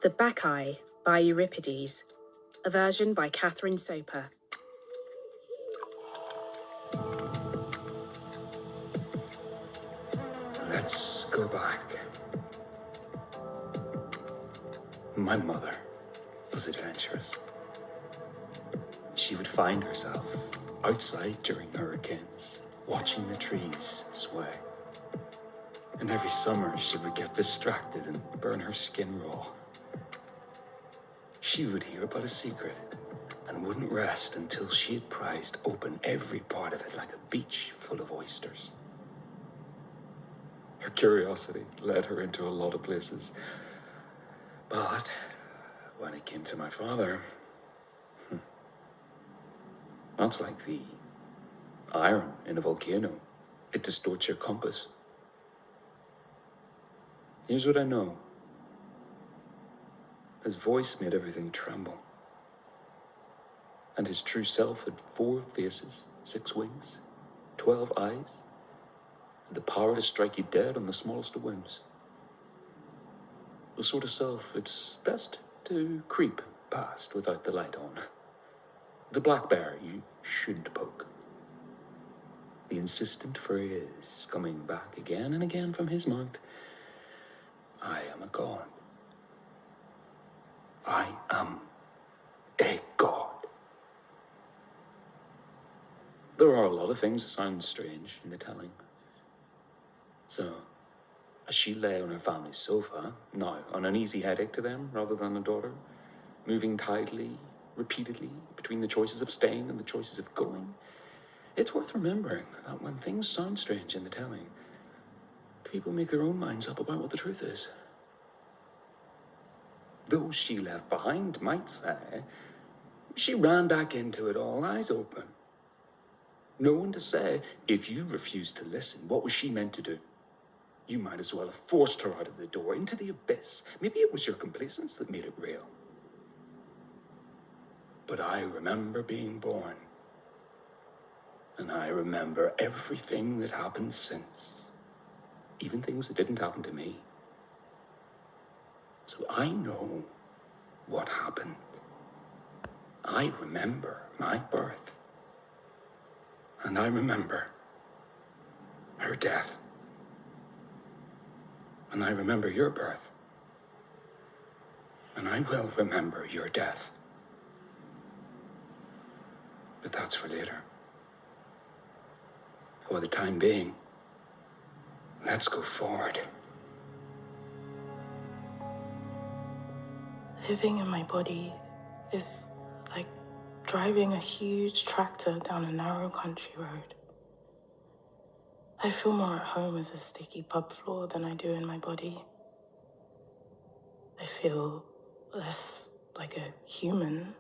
The Bacchae by Euripides, a version by Catherine Soper. Let's go back. My mother was adventurous. She would find herself outside during hurricanes, watching the trees sway. And every summer she would get distracted and burn her skin raw. She would hear about a secret and wouldn't rest until she had prized open every part of it like a beach full of oysters. Her curiosity led her into a lot of places. But when it came to my father, that's like the iron in a volcano. It distorts your compass. Here's what I know. His voice made everything tremble. And his true self had 4 faces, 6 wings, 12 eyes, and the power to strike you dead on the smallest of whims. The sort of self it's best to creep past without the light on. The black bear you shouldn't poke. The insistent phrase coming back again and again from his mouth, I am a god. I am a god. There are a lot of things that sound strange in the telling. So, as she lay on her family's sofa, now on an easy headache to them rather than a daughter, moving tidily, repeatedly, between the choices of staying and the choices of going, it's worth remembering that when things sound strange in the telling, people make their own minds up about what the truth is. Those she left behind might say, she ran back into it all eyes open. No one to say, if you refused to listen, what was she meant to do? You might as well have forced her out of the door, into the abyss. Maybe it was your complacence that made it real. But I remember being born. And I remember everything that happened since. Even things that didn't happen to me. So I know what happened. I remember my birth. And I remember her death. And I remember your birth. And I will remember your death. But that's for later. For the time being, let's go forward. Living in my body is like driving a huge tractor down a narrow country road. I feel more at home as a sticky pub floor than I do in my body. I feel less like a human,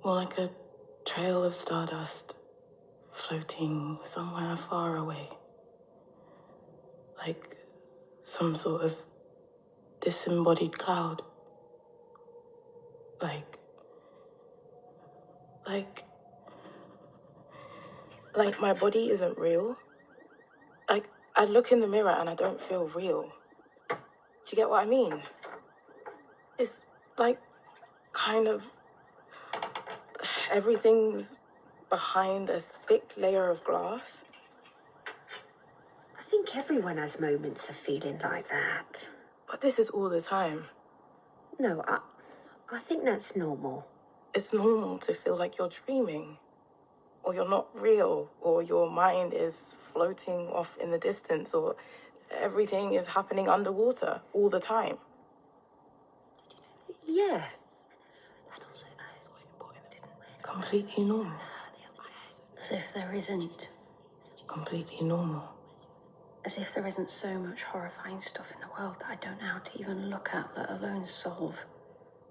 more like a trail of stardust floating somewhere far away. Like some sort of disembodied cloud. Like my body isn't real. Like, I look in the mirror and I don't feel real. Do you get what I mean? It's like kind of everything's behind a thick layer of glass. I think everyone has moments of feeling like that. But this is all the time. No, I think that's normal. It's normal to feel like you're dreaming, or you're not real, or your mind is floating off in the distance, or everything is happening underwater all the time. Yeah. Completely normal. As if there isn't. Completely normal. As if there isn't so much horrifying stuff in the world that I don't know how to even look at, let alone solve.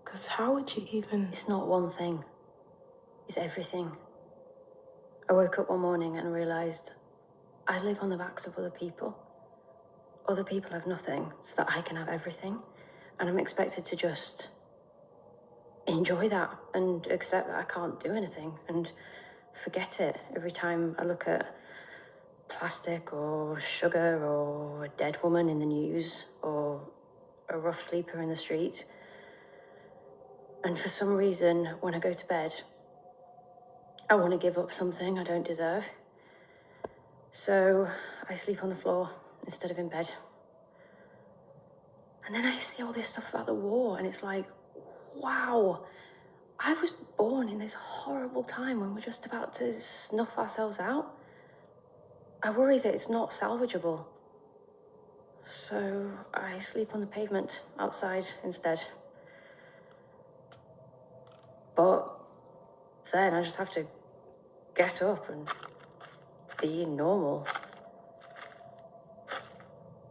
Because how would you even... It's not one thing. It's everything. I woke up one morning and realised I live on the backs of other people. Other people have nothing, so that I can have everything. And I'm expected to just enjoy that and accept that I can't do anything and forget it every time I look at plastic or sugar or a dead woman in the news or a rough sleeper in the street. And for some reason, when I go to bed, I want to give up something I don't deserve. So I sleep on the floor instead of in bed. And then I see all this stuff about the war, and it's like, wow, I was born in this horrible time when we're just about to snuff ourselves out. I worry that it's not salvageable. So I sleep on the pavement outside instead. But then I just have to get up and be normal.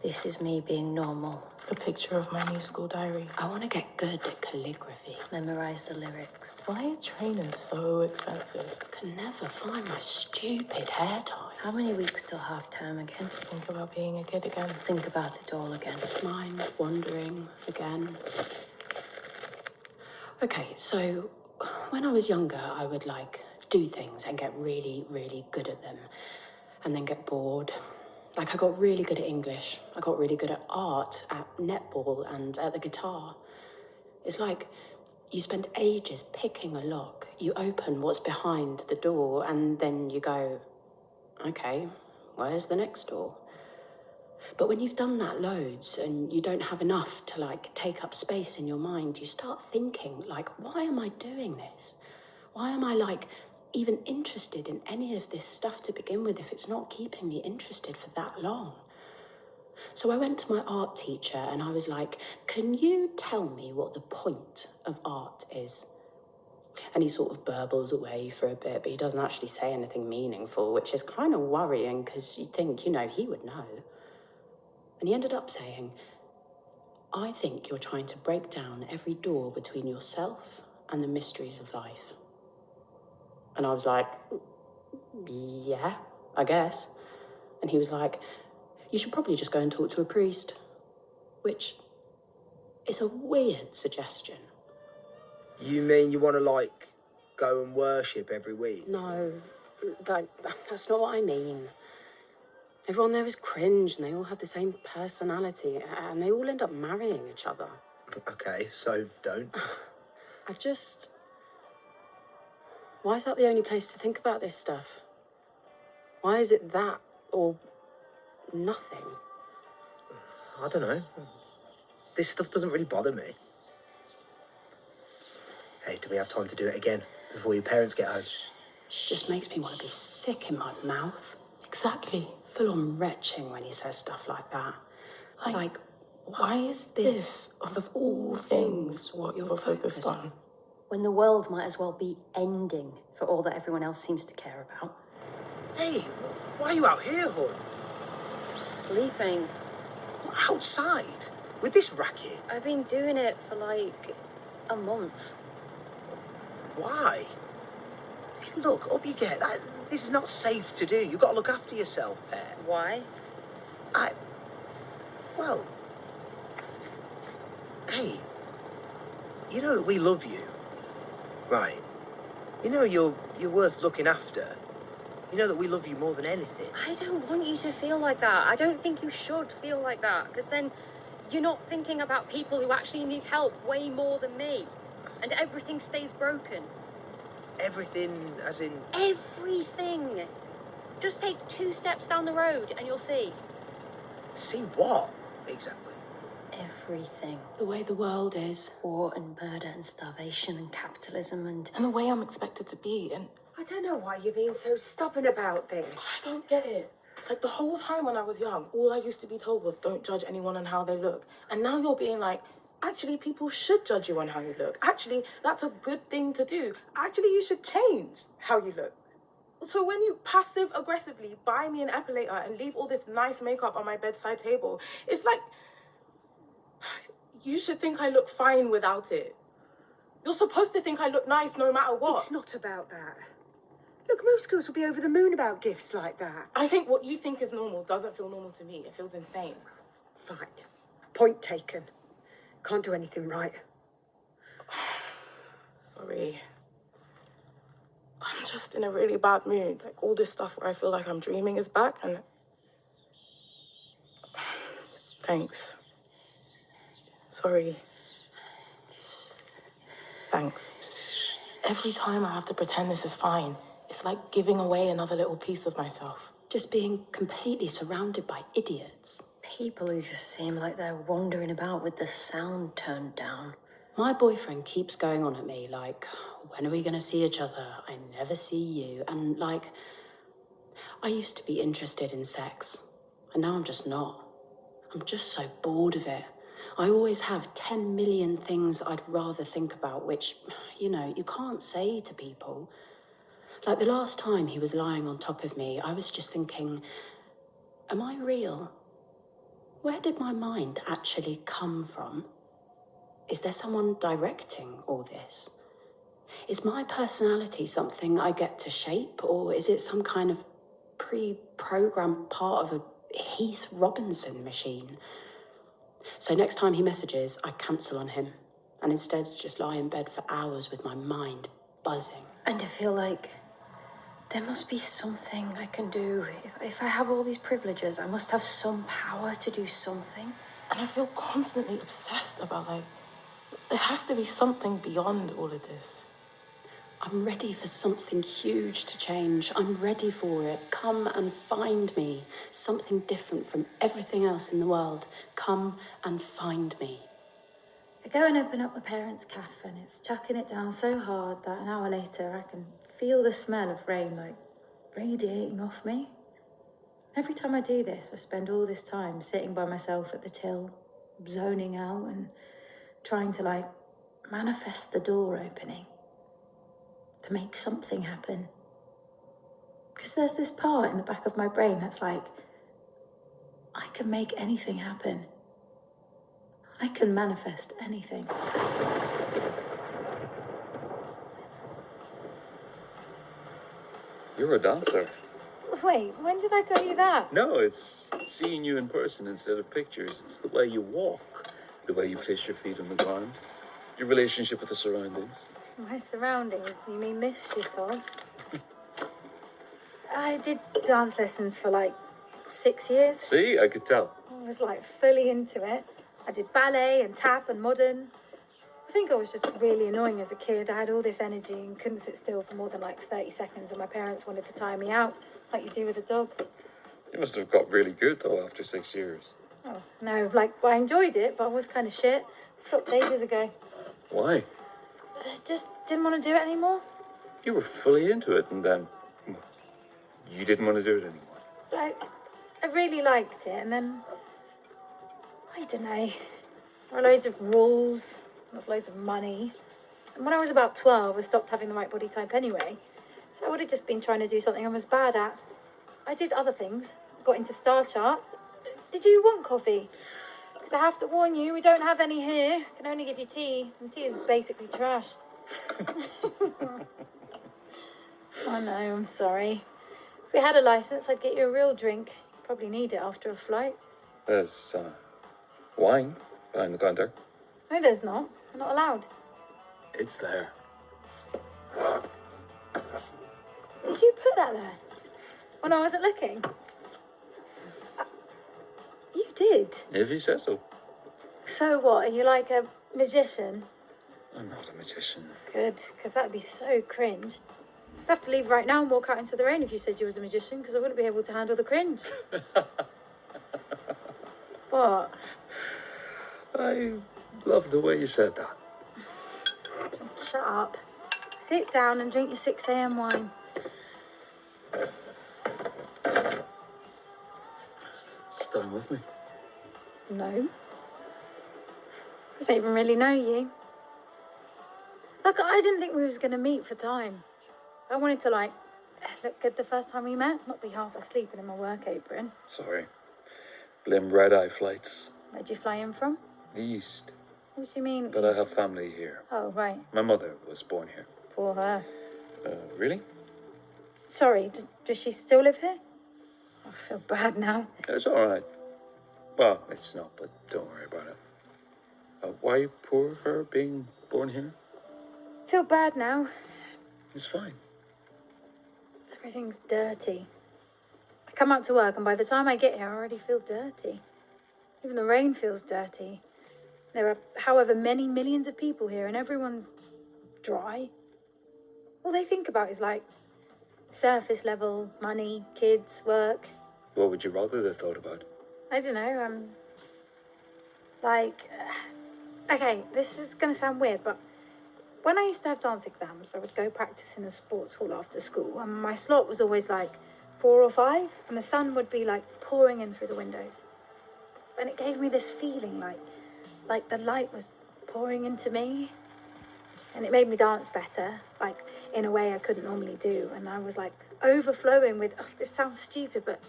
This is me being normal. A picture of my new school diary. I want to get good at calligraphy. Memorize the lyrics. Why are trainers so expensive? Can never find my stupid hair ties. How many weeks till half term again? Think about being a kid again. Think about it all again. Mind wandering again. Okay, so when I was younger, I would do things and get really, really good at them, and then get bored. I got really good at English. I got really good at art, at netball, and at the guitar. It's like you spend ages picking a lock. You open what's behind the door, and then you go, okay, where's the next door? But when you've done that loads and you don't have enough to take up space in your mind, you start thinking why am I doing this? Why am I even interested in any of this stuff to begin with if it's not keeping me interested for that long? So I went to my art teacher and I was like, can you tell me what the point of art is? And he sort of burbles away for a bit, but he doesn't actually say anything meaningful, which is kind of worrying because you think, he would know. And he ended up saying, I think you're trying to break down every door between yourself and the mysteries of life. And I was like, yeah, I guess. And he was like, you should probably just go and talk to a priest. Which is a weird suggestion. You mean you want to, go and worship every week? No, that's not what I mean. Everyone there is cringe and they all have the same personality and they all end up marrying each other. Okay, so don't. Why is that the only place to think about this stuff? Why is it that or nothing? I don't know. This stuff doesn't really bother me. Hey, do we have time to do it again before your parents get home? Just makes me want to be sick in my mouth. Exactly. Full-on retching when he says stuff like that. Why is this, of all things, what you're focused on? When the world might as well be ending for all that everyone else seems to care about. Hey, why are you out here, hon? Sleeping. What, outside? With this racket? I've been doing it for a month. Why? Hey, look, up you get. This is not safe to do. You've got to look after yourself, Pet. Why? Well... Hey, you know that we love you, right? You know you're worth looking after. You know that we love you more than anything. I don't want you to feel like that. I don't think you should feel like that, because then you're not thinking about people who actually need help way more than me. And everything stays broken. Everything, as in... Everything! Just take 2 steps down the road and you'll see. See what, exactly? Everything. The way the world is. War and murder and starvation and capitalism and And the way I'm expected to be, and I don't know why you're being so stubborn about I this. don't get it. The whole time when I was young, all I used to be told was don't judge anyone on how they look. And now you're being like, actually, people should judge you on how you look. Actually, that's a good thing to do. Actually, you should change how you look. So when you passive-aggressively buy me an epilator and leave all this nice makeup on my bedside table, it's like, you should think I look fine without it. You're supposed to think I look nice no matter what. It's not about that. Look, most girls will be over the moon about gifts like that. I think what you think is normal doesn't feel normal to me. It feels insane. Fine. Point taken. Can't do anything right. Sorry. I'm just in a really bad mood. All this stuff where I feel like I'm dreaming is back and... Thanks. Sorry. Thanks. Every time I have to pretend this is fine, it's like giving away another little piece of myself. Just being completely surrounded by idiots. People who just seem like they're wandering about with the sound turned down. My boyfriend keeps going on at me like, when are we going to see each other? I never see you. And like, I used to be interested in sex, and now I'm just not. I'm just so bored of it. I always have 10 million things I'd rather think about, which, you can't say to people. Like the last time he was lying on top of me, I was just thinking, am I real? Where did my mind actually come from? Is there someone directing all this? Is my personality something I get to shape, or is it some kind of pre-programmed part of a Heath Robinson machine? So next time he messages, I cancel on him, and instead just lie in bed for hours with my mind buzzing. And I feel like there must be something I can do. If I have all these privileges, I must have some power to do something. And I feel constantly obsessed about, there has to be something beyond all of this. I'm ready for something huge to change. I'm ready for it. Come and find me. Something different from everything else in the world. Come and find me. I go and open up my parents' cafe, and it's chucking it down so hard that an hour later I can feel the smell of rain radiating off me. Every time I do this, I spend all this time sitting by myself at the till, zoning out and trying to manifest the door opening. To make something happen. Because there's this part in the back of my brain that's like, I can make anything happen. I can manifest anything. You're a dancer. Wait, when did I tell you that? No, it's seeing you in person instead of pictures. It's the way you walk, the way you place your feet on the ground, your relationship with the surroundings. My surroundings, you mean this shithole? I did dance lessons for 6 years. See, I could tell. I was fully into it. I did ballet and tap and modern. I think I was just really annoying as a kid. I had all this energy and couldn't sit still for more than 30 seconds, and my parents wanted to tire me out, like you do with a dog. You must have got really good, though, after 6 years. Oh, no, I enjoyed it, but I was kind of shit. Stopped ages ago. Why? I just didn't want to do it anymore. You were fully into it, and then you didn't want to do it anymore. I really liked it, and then, I don't know, there were loads of rules, there was loads of money. And when I was about 12, I stopped having the right body type anyway, so I would have just been trying to do something I was bad at. I did other things, got into star charts. Did you want coffee? Because I have to warn you, we don't have any here. I can only give you tea, and tea is basically trash. Oh no, I'm sorry. If we had a license, I'd get you a real drink. You'd probably need it after a flight. There's wine behind the counter. No, there's not. I'm not allowed. It's there. Did you put that there? When I wasn't looking? You did. If you say so. So what, are you like a magician? I'm not a magician. Good, because that'd be so cringe. I'd have to leave right now and walk out into the rain if you said you was a magician, because I wouldn't be able to handle the cringe. What? I love the way you said that. Shut up. Sit down and drink your 6 a.m. wine. Sit down with me. No. I don't even really know you. Look, I didn't think we was going to meet for time. I wanted to, look good the first time we met, not be half asleep and in my work apron. Sorry. Blame red-eye flights. Where'd you fly in from? The East. What do you mean, But I have East? family here. Oh, right. My mother was born here. Poor her. Really? Sorry, does she still live here? I feel bad now. It's all right. Well, it's not, but don't worry about it. Why poor her being born here? I feel bad now. It's fine. Everything's dirty. I come out to work and by the time I get here, I already feel dirty. Even the rain feels dirty. There are however many millions of people here and everyone's dry. All they think about is like surface level, money, kids, work. What would you rather they thought about? I don't know, okay, this is gonna sound weird, but when I used to have dance exams, I would go practice in the sports hall after school, and my slot was always like 4 or 5, and the sun would be like pouring in through the windows. And it gave me this feeling like the light was pouring into me, and it made me dance better, like in a way I couldn't normally do. And I was like overflowing with, this sounds stupid, but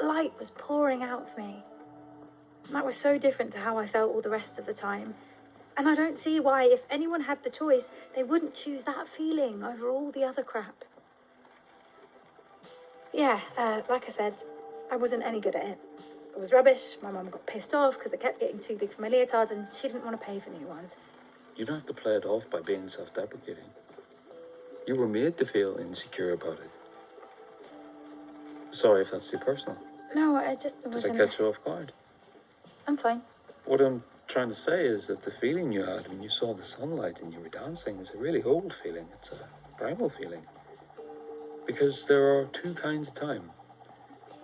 light was pouring out of me. And that was so different to how I felt all the rest of the time. And I don't see why, if anyone had the choice, they wouldn't choose that feeling over all the other crap. Yeah, like I said, I wasn't any good at it. It was rubbish. My mum got pissed off because it kept getting too big for my leotards and she didn't want to pay for new ones. You don't have to play it off by being self-deprecating. You were made to feel insecure about it. Sorry if that's too personal. No, I just wasn't... Did I catch you off guard? I'm fine. What I'm trying to say is that the feeling you had when you saw the sunlight and you were dancing is a really old feeling. It's a primal feeling. Because there are two kinds of time.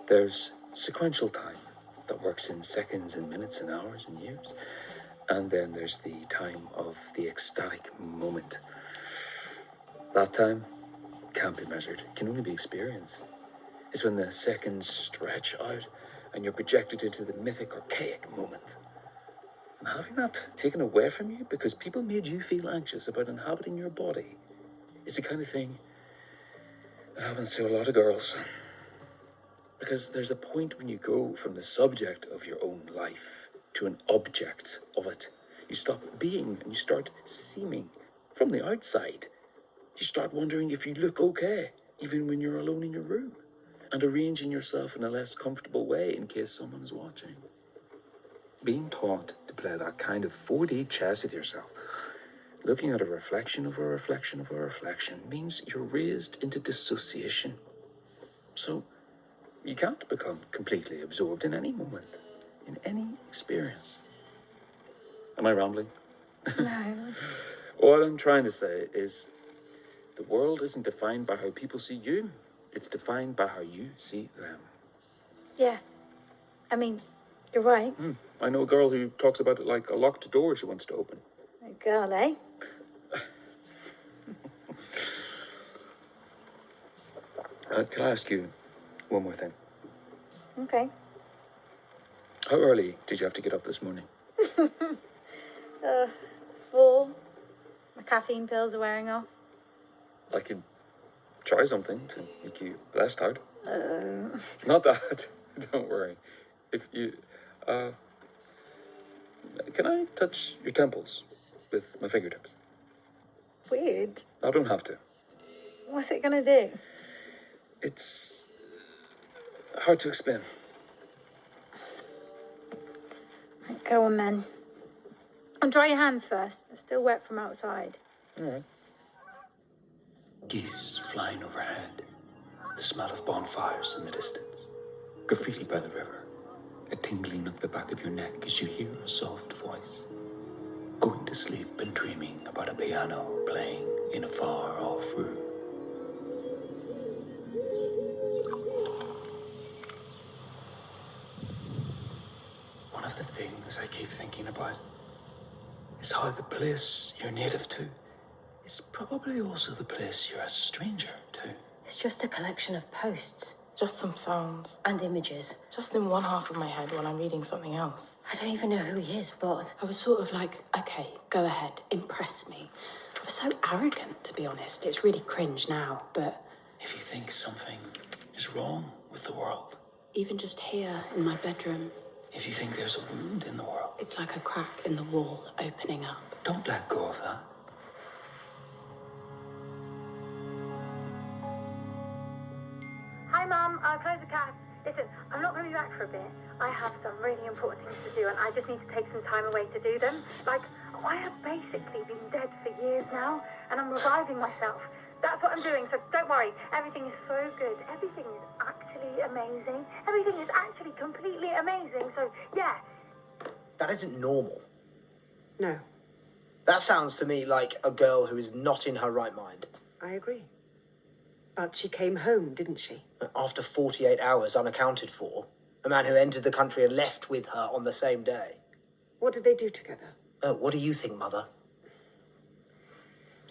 There's sequential time that works in seconds and minutes and hours and years. And then there's the time of the ecstatic moment. That time can't be measured, it can only be experienced. It's when the seconds stretch out and you're projected into the mythic, archaic moment. And having that taken away from you because people made you feel anxious about inhabiting your body is the kind of thing that happens to a lot of girls. Because there's a point when you go from the subject of your own life to an object of it. You stop being and you start seeming from the outside. You start wondering if you look okay, even when you're alone in your room, and arranging yourself in a less comfortable way in case someone is watching. Being taught to play that kind of 4D chess with yourself, looking at a reflection of a reflection of a reflection, means you're raised into dissociation. So you can't become completely absorbed in any moment, in any experience. Am I rambling? No. What I'm trying to say is the world isn't defined by how people see you. It's defined by how you see them. Yeah. I mean, you're right. I know a girl who talks about it like a locked door she wants to open. A girl, eh? Can I ask you one more thing? Okay. How early did you have to get up this morning? 4. My caffeine pills are wearing off. I could try something to make you less tired. Not that. Don't worry. If you, can I touch your temples with my fingertips? Weird. I don't have to. What's it gonna do? It's hard to explain. Go on then. And dry your hands first. They're still wet from outside. All right. Geese flying overhead. The smell of bonfires in the distance. Graffiti by the river. A tingling up the back of your neck as you hear a soft voice. Going to sleep and dreaming about a piano playing in a far-off room. One of the things I keep thinking about is how the place you're native to is probably also the place you're a stranger to. It's just a collection of posts. Just some sounds. And images. Just in one half of my head when I'm reading something else. I don't even know who he is, but... I was sort of like, okay, go ahead, impress me. I was so arrogant, to be honest. It's really cringe now, but... If you think something is wrong with the world. Even just here, in my bedroom. If you think there's a wound in the world. It's like a crack in the wall opening up. Don't let go of that. Hi, Mum. Close the cat. Listen, I'm not going to be back for a bit. I have some really important things to do, and I just need to take some time away to do them. I have basically been dead for years now, and I'm reviving myself. That's what I'm doing, so don't worry. Everything is so good. Everything is actually amazing. Everything is actually completely amazing, so yeah. That isn't normal. No, That sounds to me like a girl who is not in her right mind. I agree. But she came home, didn't she? After 48 hours unaccounted for, a man who entered the country and left with her on the same day. What did they do together? What do you think, Mother?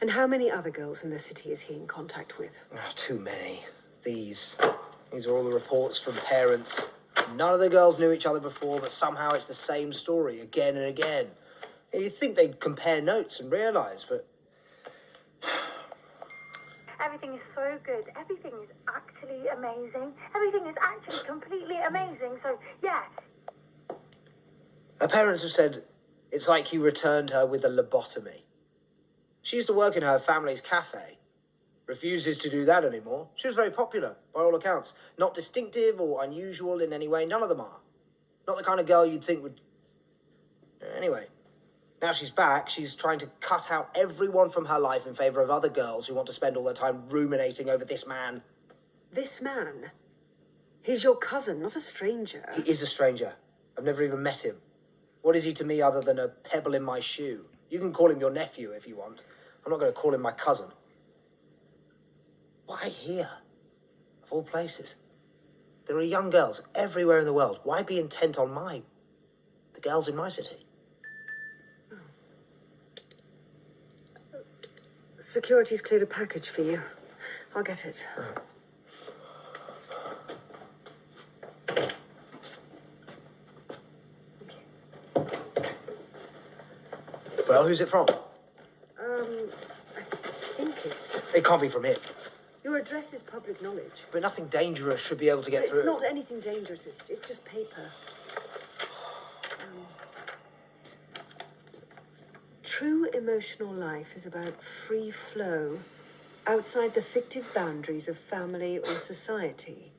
And how many other girls in the city is he in contact with? Too many. These are all the reports from parents. None of the girls knew each other before, but somehow it's the same story again and again. You'd think they'd compare notes and realise, but... Everything is so good. Everything is actually amazing. Everything is actually completely amazing. So, yeah. Her parents have said it's like he returned her with a lobotomy. She used to work in her family's cafe. Refuses to do that anymore. She was very popular, by all accounts. Not distinctive or unusual in any way. None of them are. Not the kind of girl you'd think would... Anyway, now she's back. She's trying to cut out everyone from her life in favour of other girls who want to spend all their time ruminating over this man. This man? He's your cousin, not a stranger. He is a stranger. I've never even met him. What is he to me other than a pebble in my shoe? You can call him your nephew if you want. I'm not going to call him my cousin. Why here? Of all places. There are young girls everywhere in the world. Why be intent on the girls in my city? Security's cleared a package for you. I'll get it. Well, who's it from? I think it's... It can't be from him. Your address is public knowledge. But nothing dangerous should be able to get through. It's not anything dangerous. It's just paper. True emotional life is about free flow outside the fictive boundaries of family or society.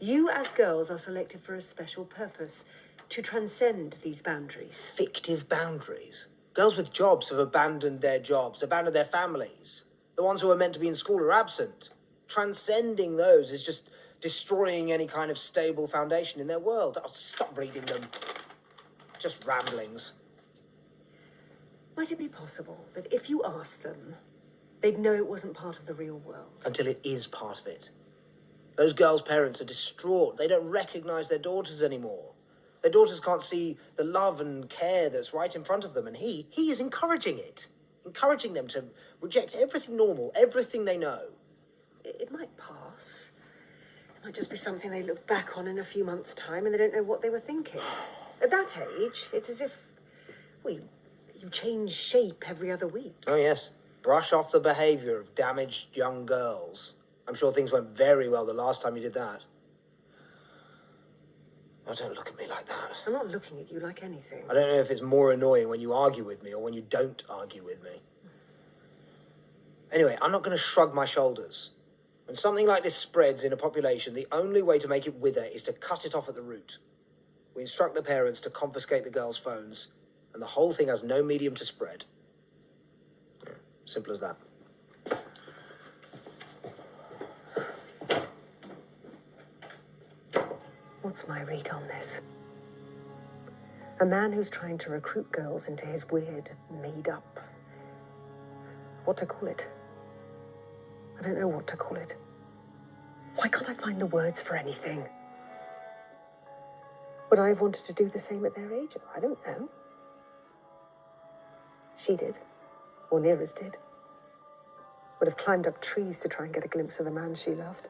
You as girls are selected for a special purpose, to transcend these boundaries. Fictive boundaries? Girls with jobs have abandoned their jobs, abandoned their families. The ones who are meant to be in school are absent. Transcending those is just destroying any kind of stable foundation in their world. I'll stop reading them. Just ramblings. Might it be possible that if you asked them, they'd know it wasn't part of the real world? Until it is part of it. Those girls' parents are distraught. They don't recognise their daughters anymore. Their daughters can't see the love and care that's right in front of them, and he is encouraging it. Encouraging them to reject everything normal, everything they know. It might pass. It might just be something they look back on in a few months' time and they don't know what they were thinking. At that age, it's as if, well, you change shape every other week. Oh, yes. Brush off the behaviour of damaged young girls. I'm sure things went very well the last time you did that. Oh, don't look at me like that. I'm not looking at you like anything. I don't know if it's more annoying when you argue with me or when you don't argue with me. Anyway, I'm not going to shrug my shoulders. When something like this spreads in a population, the only way to make it wither is to cut it off at the root. We instruct the parents to confiscate the girls' phones, and the whole thing has no medium to spread. Yeah, simple as that. What's my read on this? A man who's trying to recruit girls into his weird, made-up... What to call it? I don't know what to call it. Why can't I find the words for anything? Would I have wanted to do the same at their age? I don't know. She did. Or near as did. Would have climbed up trees to try and get a glimpse of the man she loved.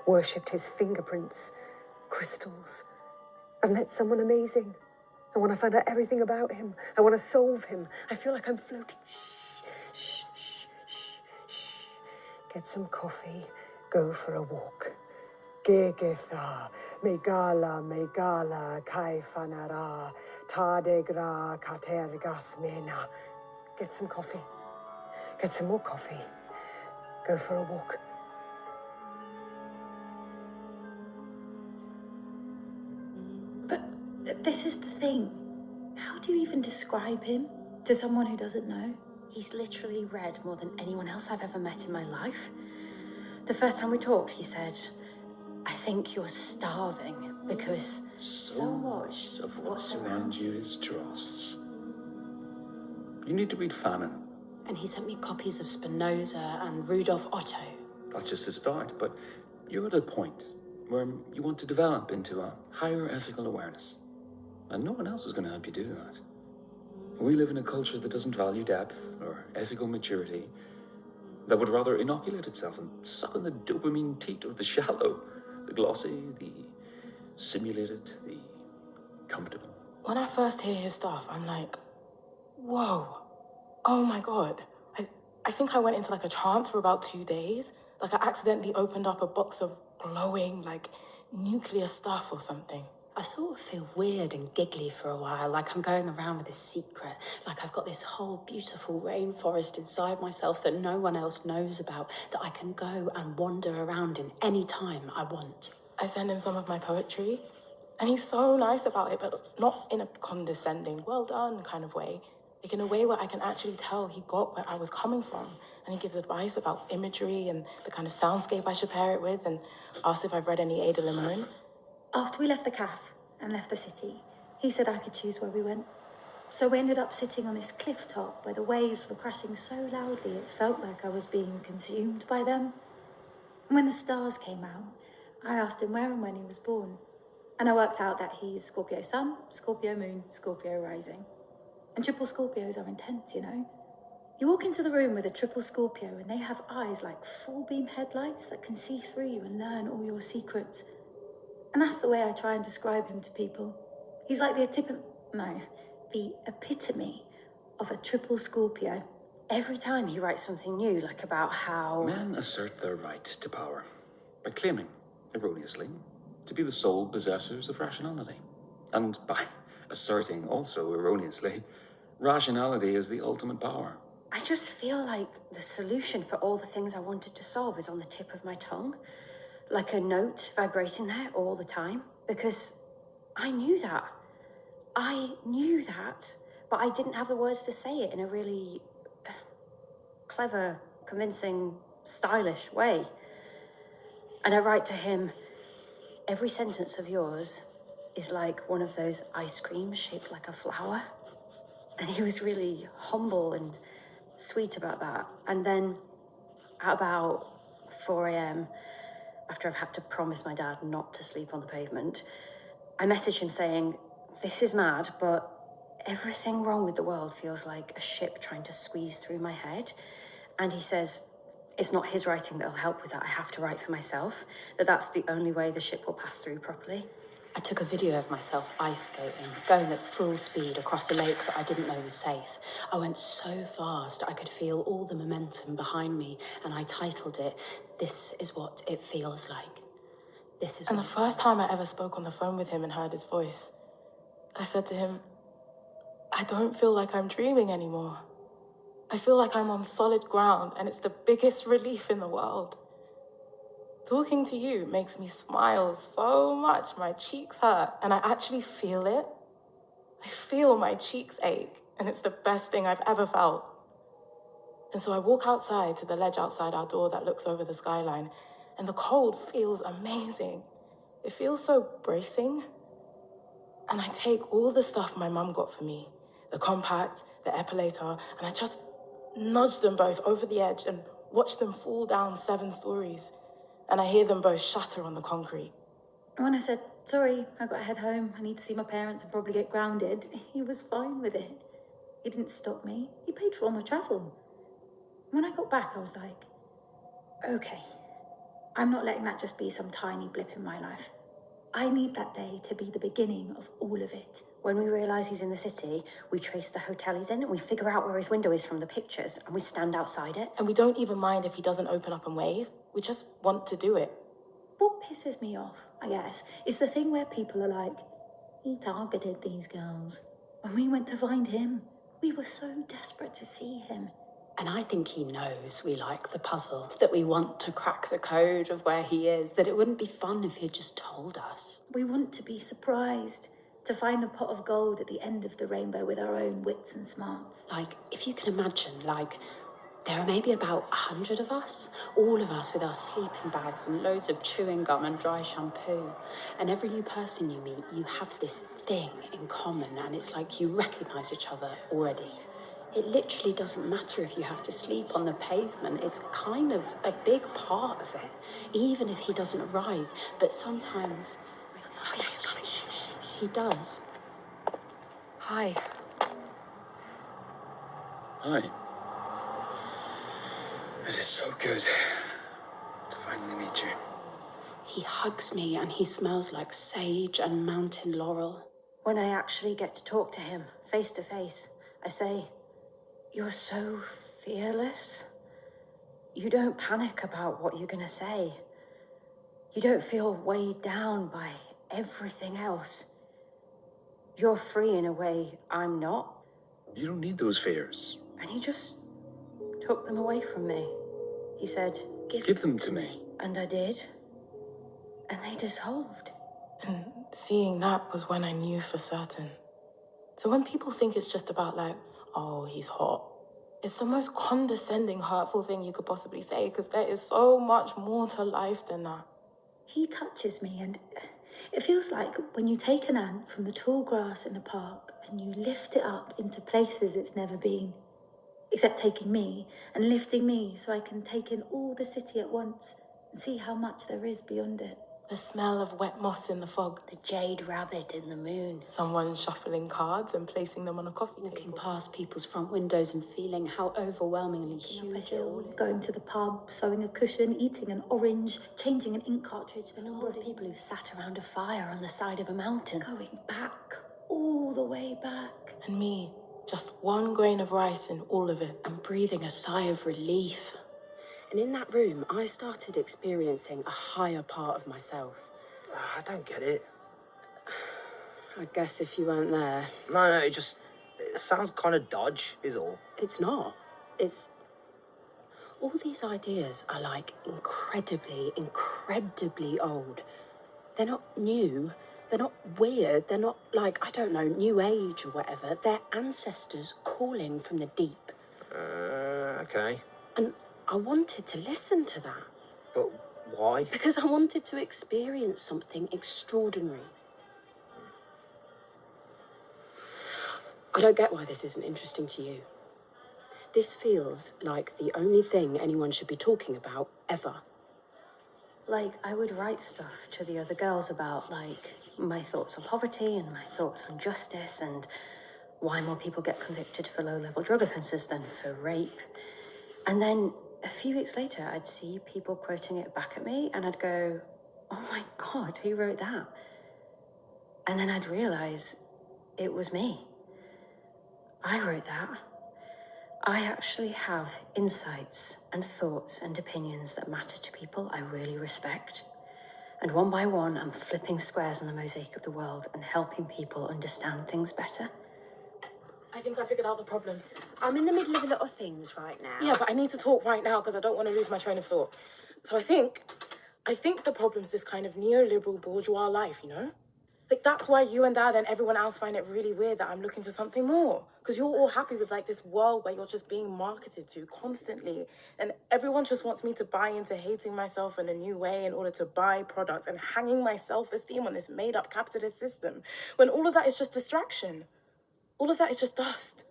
Worshipped his fingerprints, crystals. I've met someone amazing. I want to find out everything about him. I want to solve him. I feel like I'm floating. Shh, shh, shh, shh. Get some coffee. Go for a walk. Gegitha, megala, kaifanara, tadegra, katergasmena. Get some coffee. Get some more coffee. Go for a walk. But this is the thing. How do you even describe him to someone who doesn't know? He's literally read more than anyone else I've ever met in my life. The first time we talked, he said, I think you're starving because So much of what surrounds you is dross. You need to read Fanon. And he sent me copies of Spinoza and Rudolf Otto. That's just a start, but you're at a point where you want to develop into a higher ethical awareness. And no one else is going to help you do that. We live in a culture that doesn't value depth or ethical maturity, that would rather inoculate itself and suck on the dopamine teat of the shallow, the glossy, the simulated, the comfortable. When I first hear his stuff, I'm like, whoa, oh my God. I think I went into like a trance for about 2 days. Like I accidentally opened up a box of glowing, like nuclear stuff or something. I sort of feel weird and giggly for a while, like I'm going around with a secret, like I've got this whole beautiful rainforest inside myself that no one else knows about, that I can go and wander around in any time I want. I send him some of my poetry, and he's so nice about it, but not in a condescending, well done kind of way. Like in a way where I can actually tell he got where I was coming from. And he gives advice about imagery and the kind of soundscape I should pair it with, and asks if I've read any Ada Limon. After we left the cafe and left the city, he said I could choose where we went. So we ended up sitting on this cliff top where the waves were crashing so loudly it felt like I was being consumed by them. And when the stars came out, I asked him where and when he was born. And I worked out that he's Scorpio sun, Scorpio moon, Scorpio rising. And triple Scorpios are intense, you know? You walk into the room with a triple Scorpio and they have eyes like full-beam headlights that can see through you and learn all your secrets. And that's the way I try and describe him to people. He's like the epitome of a triple Scorpio. Every time he writes something new, like about how... Men assert their right to power by claiming, erroneously, to be the sole possessors of rationality. And by asserting, also erroneously, rationality is the ultimate power. I just feel like the solution for all the things I wanted to solve is on the tip of my tongue. Like a note vibrating there all the time. Because I knew that. But I didn't have the words to say it in a really clever, convincing, stylish way. And I write to him, every sentence of yours is like one of those ice creams shaped like a flower. And he was really humble and sweet about that. And then at about 4 a.m, after I've had to promise my dad not to sleep on the pavement, I message him saying, this is mad, but everything wrong with the world feels like a ship trying to squeeze through my head. And he says, it's not his writing that'll help with that. I have to write for myself, that's the only way the ship will pass through properly. I took a video of myself ice skating, going at full speed across a lake that I didn't know was safe. I went so fast I could feel all the momentum behind me, and I titled it, This is What It Feels Like. This is. And the first time I ever spoke on the phone with him and heard his voice, I said to him, I don't feel like I'm dreaming anymore. I feel like I'm on solid ground, and it's the biggest relief in the world. Talking to you makes me smile so much, my cheeks hurt, and I actually feel it. I feel my cheeks ache, and it's the best thing I've ever felt. And so I walk outside to the ledge outside our door that looks over the skyline, and the cold feels amazing. It feels so bracing. And I take all the stuff my mum got for me, the compact, the epilator, and I just nudge them both over the edge and watch them fall down 7 stories. And I hear them both shatter on the concrete. When I said, sorry, I got to head home, I need to see my parents and probably get grounded, he was fine with it. He didn't stop me. He paid for all my travel. When I got back, I was like, okay, I'm not letting that just be some tiny blip in my life. I need that day to be the beginning of all of it. When we realise he's in the city, we trace the hotel he's in and we figure out where his window is from the pictures and we stand outside it. And we don't even mind if he doesn't open up and wave. We just want to do it. What pisses me off, I guess, is the thing where people are like, he targeted these girls. When we went to find him, we were so desperate to see him. And I think he knows we like the puzzle, that we want to crack the code of where he is, that it wouldn't be fun if he'd just told us. We want to be surprised, to find the pot of gold at the end of the rainbow with our own wits and smarts. Like, if you can imagine, there are maybe about 100 of us, all of us with our sleeping bags and loads of chewing gum and dry shampoo. And every new person you meet, you have this thing in common, and it's like you recognise each other already. It literally doesn't matter if you have to sleep on the pavement. It's kind of a big part of it, even if he doesn't arrive. But sometimes... Oh, yeah, he's coming. He does. Hi. Hi. It is so good to finally meet you. He hugs me and he smells like sage and mountain laurel. When I actually get to talk to him, face to face, I say, "You're so fearless. You don't panic about what you're gonna say. You don't feel weighed down by everything else. You're free in a way I'm not." You don't need those fears. And he just took them away from me. He said, Give them to me. And I did. And they dissolved. And seeing that was when I knew for certain. So when people think it's just about like, oh, he's hot, it's the most condescending, hurtful thing you could possibly say, because there is so much more to life than that. He touches me, and it feels like when you take an ant from the tall grass in the park and you lift it up into places it's never been. Except taking me and lifting me so I can take in all the city at once and see how much there is beyond it. The smell of wet moss in the fog. The jade rabbit in the moon. Someone shuffling cards and placing them on a coffee Walking table. past people's front windows and feeling how overwhelmingly Up a huge it hill, all is. going to the pub, sewing a cushion, eating an orange, changing an ink cartridge. The number of people who've sat around a fire on the side of a mountain. Going back, all the way back. And me, just one grain of rice in all of it. And breathing a sigh of relief. And in that room, I started experiencing a higher part of myself. I don't get it. I guess if you weren't there... No, it sounds kind of dodge, is all. It's not. It's... All these ideas are like incredibly, incredibly old. They're not new. They're not weird. They're not like, I don't know, new age or whatever. They're ancestors calling from the deep. Okay. And I wanted to listen to that. But why? Because I wanted to experience something extraordinary. I don't get why this isn't interesting to you. This feels like the only thing anyone should be talking about, ever. Like, I would write stuff to the other girls about, like, my thoughts on poverty and my thoughts on justice and why more people get convicted for low-level drug offences than for rape. And then a few weeks later, I'd see people quoting it back at me and I'd go, oh my God, who wrote that? And then I'd realise it was me. I wrote that. I actually have insights and thoughts and opinions that matter to people I really respect. And one by one, I'm flipping squares on the mosaic of the world and helping people understand things better. I think I figured out the problem. I'm in the middle of a lot of things right now. Yeah, but I need to talk right now because I don't want to lose my train of thought. So I think the problem's this kind of neoliberal bourgeois life, you know? Like, that's why you and Dad and everyone else find it really weird that I'm looking for something more. Because you're all happy with, like, this world where you're just being marketed to constantly. And everyone just wants me to buy into hating myself in a new way in order to buy products and hanging my self-esteem on this made-up capitalist system. When all of that is just distraction. All of that is just dust.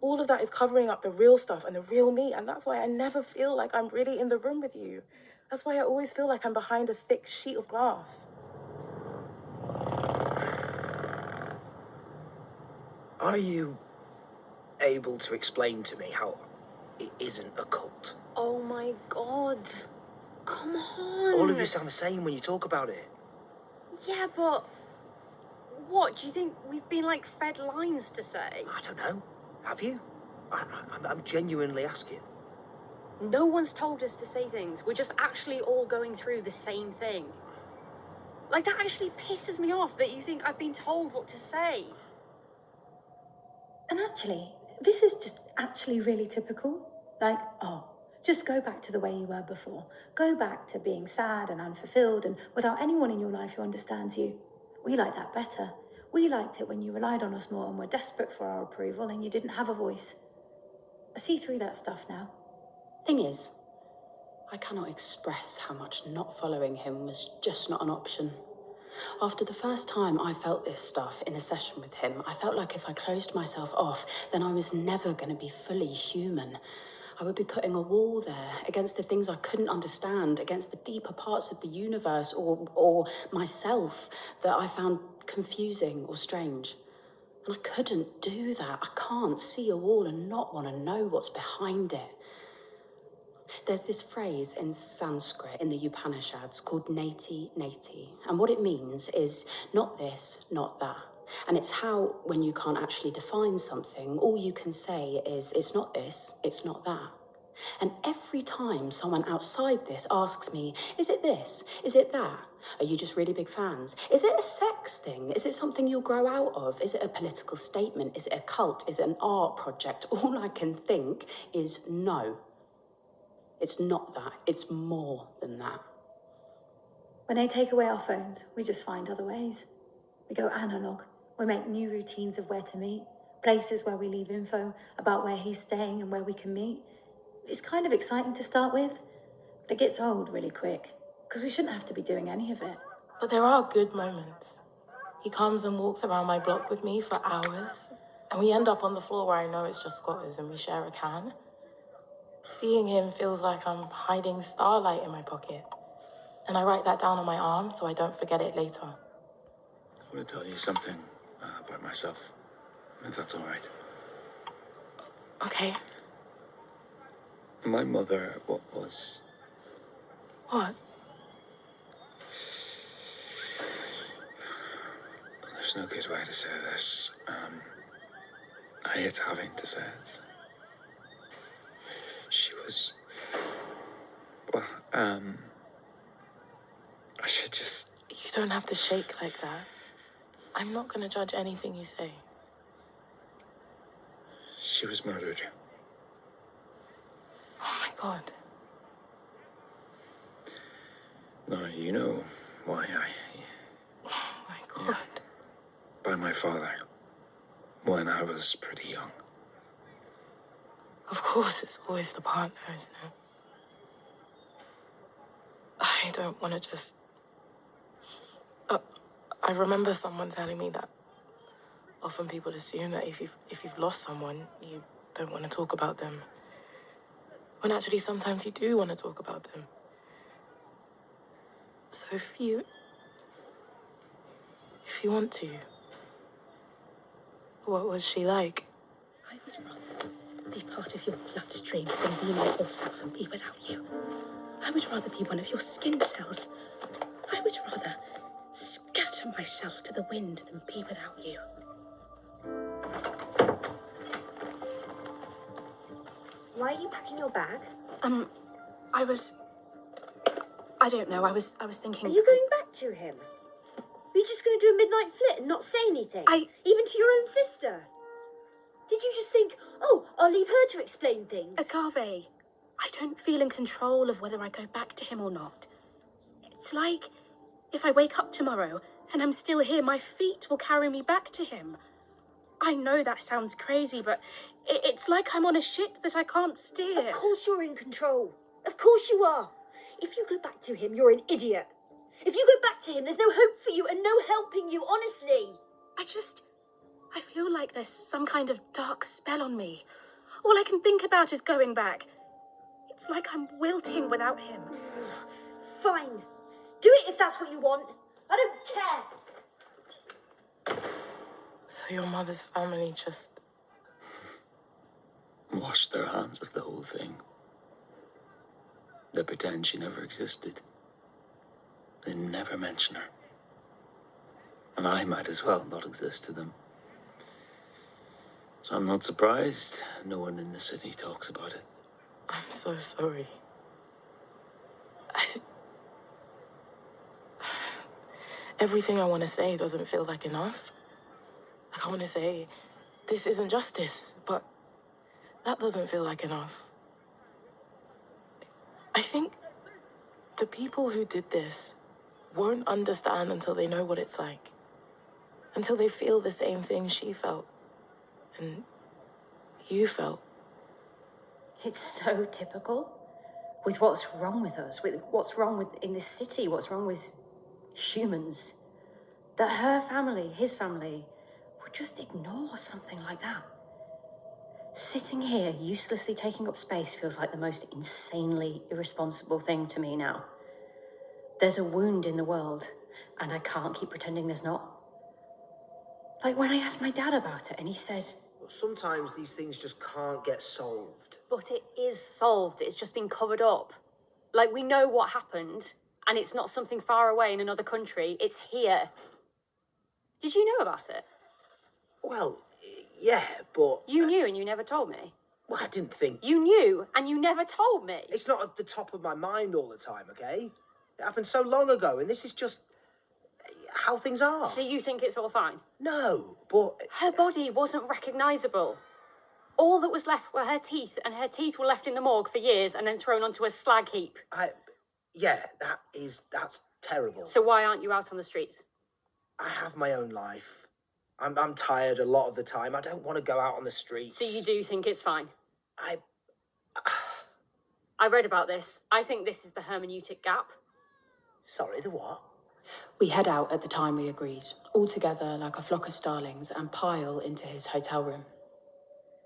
All of that is covering up the real stuff and the real me. And that's why I never feel like I'm really in the room with you. That's why I always feel like I'm behind a thick sheet of glass. Are you able to explain to me how it isn't a cult? Oh my God. Come on. All of you sound the same when you talk about it. Yeah, but what? Do you think we've been, like, fed lines to say? I don't know. Have you? I'm genuinely asking. No one's told us to say things. We're just actually all going through the same thing. Like, that actually pisses me off that you think I've been told what to say. And actually, this is just actually really typical. Like, oh, just go back to the way you were before. Go back to being sad and unfulfilled and without anyone in your life who understands you. We like that better. We liked it when you relied on us more and were desperate for our approval and you didn't have a voice. I see through that stuff now. Thing is, I cannot express how much not following him was just not an option. After the first time I felt this stuff in a session with him, I felt like if I closed myself off, then I was never going to be fully human. I would be putting a wall there against the things I couldn't understand, against the deeper parts of the universe or myself that I found confusing or strange. And I couldn't do that. I can't see a wall and not want to know what's behind it. There's this phrase in Sanskrit in the Upanishads called neti neti. And what it means is not this, not that. And it's how, when you can't actually define something, all you can say is, it's not this, it's not that. And every time someone outside this asks me, is it this? Is it that? Are you just really big fans? Is it a sex thing? Is it something you'll grow out of? Is it a political statement? Is it a cult? Is it an art project? All I can think is no. It's not that. It's more than that. When they take away our phones, we just find other ways. We go analog. We make new routines of where to meet, places where we leave info about where he's staying and where we can meet. It's kind of exciting to start with, but it gets old really quick, because we shouldn't have to be doing any of it. But there are good moments. He comes and walks around my block with me for hours, and we end up on the floor where I know it's just squatters and we share a can. Seeing him feels like I'm hiding starlight in my pocket, and I write that down on my arm so I don't forget it later. I want to tell you something about myself, if that's all right. Okay. My mother was... What? There's no good way to say this. I hate having to say it. She was... Well, I should just... You don't have to shake like that. I'm not going to judge anything you say. She was murdered. Oh my God. Now, you know why Oh my God. Yeah. By my father. When I was pretty young. Of course, it's always the partner, isn't it? I don't want to just... I remember someone telling me that often people assume that if you've lost someone, you don't want to talk about them. When actually sometimes you do want to talk about them. So if you want to, what was she like? I would rather be part of your bloodstream than be like yourself and be without you. I would rather be one of your skin cells. I would rather scatter myself to the wind than be without you. Why are you packing your bag? I don't know, I was thinking... Are you going back to him? Are you just going to do a midnight flit and not say anything? Even to your own sister? Did you just think, oh, I'll leave her to explain things? Agave, I don't feel in control of whether I go back to him or not. It's like, if I wake up tomorrow and I'm still here, my feet will carry me back to him. I know that sounds crazy, but it's like I'm on a ship that I can't steer. Of course you're in control. Of course you are. If you go back to him, you're an idiot. If you go back to him, there's no hope for you and no helping you, honestly. I feel like there's some kind of dark spell on me. All I can think about is going back. It's like I'm wilting without him. Fine. Do it if that's what you want. I don't care. So your mother's family just... washed their hands of the whole thing. They pretend she never existed. They never mention her. And I might as well not exist to them. So I'm not surprised no one in the city talks about it. I'm so sorry. Everything I want to say doesn't feel like enough. Like I want to say, this isn't justice, but that doesn't feel like enough. I think the people who did this won't understand until they know what it's like. Until they feel the same thing she felt. And you felt. It's so typical with what's wrong with us, with what's wrong with in this city, what's wrong with humans. That her family, his family, would just ignore something like that. Sitting here, uselessly taking up space, feels like the most insanely irresponsible thing to me now. There's a wound in the world, and I can't keep pretending there's not. Like when I asked my dad about it, and he said... Well, sometimes these things just can't get solved. But it is solved. It's just been covered up. Like, we know what happened, and it's not something far away in another country. It's here. Did you know about it? Well, yeah, but... You knew and you never told me. Well, I didn't think... You knew and you never told me. It's not at the top of my mind all the time, okay? It happened so long ago, and this is just how things are. So you think it's all fine? No, but... Her body wasn't recognisable. All that was left were her teeth, and her teeth were left in the morgue for years and then thrown onto a slag heap. Yeah, that's terrible. So why aren't you out on the streets? I have my own life. I'm tired a lot of the time. I don't want to go out on the streets. So you do think it's fine? I read about this. I think this is the hermeneutic gap. Sorry, the what? We head out at the time we agreed, all together like a flock of starlings, and pile into his hotel room.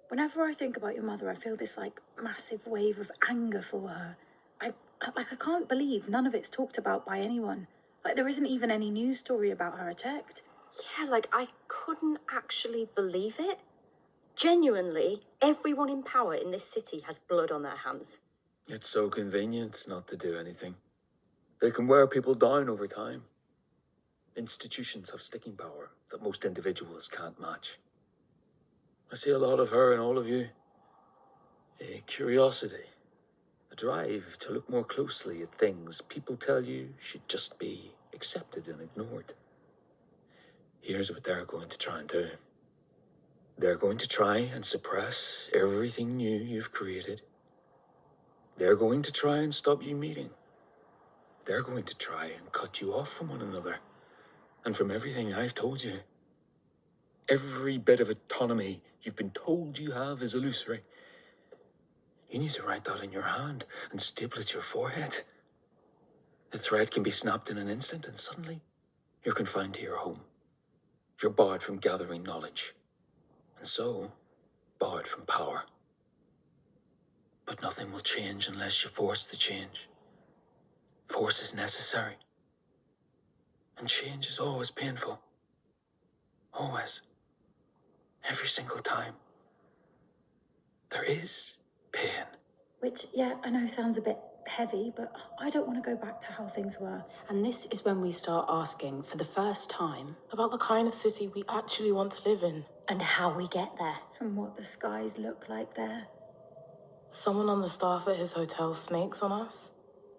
Whenever I think about your mother, I feel this, like, massive wave of anger for her. I can't believe none of it's talked about by anyone. Like, there isn't even any news story about her attacked. Yeah, like, I couldn't actually believe it. Genuinely, everyone in power in this city has blood on their hands. It's so convenient not to do anything. They can wear people down over time. Institutions have sticking power that most individuals can't match. I see a lot of her in all of you. A curiosity, a drive to look more closely at things people tell you should just be accepted and ignored. Here's what they're going to try and do. They're going to try and suppress everything new you've created. They're going to try and stop you meeting. They're going to try and cut you off from one another and from everything I've told you. Every bit of autonomy you've been told you have is illusory. You need to write that in your hand and staple it to your forehead. The thread can be snapped in an instant, and suddenly you're confined to your home. You're barred from gathering knowledge, and so barred from power. But nothing will change unless you force the change. Force is necessary. And change is always painful. Always. Every single time. There is pain. Which, yeah, I know sounds a bit heavy, but I don't want to go back to how things were. And this is when we start asking, for the first time, about the kind of city we actually want to live in. And how we get there. And what the skies look like there. Someone on the staff at his hotel snakes on us,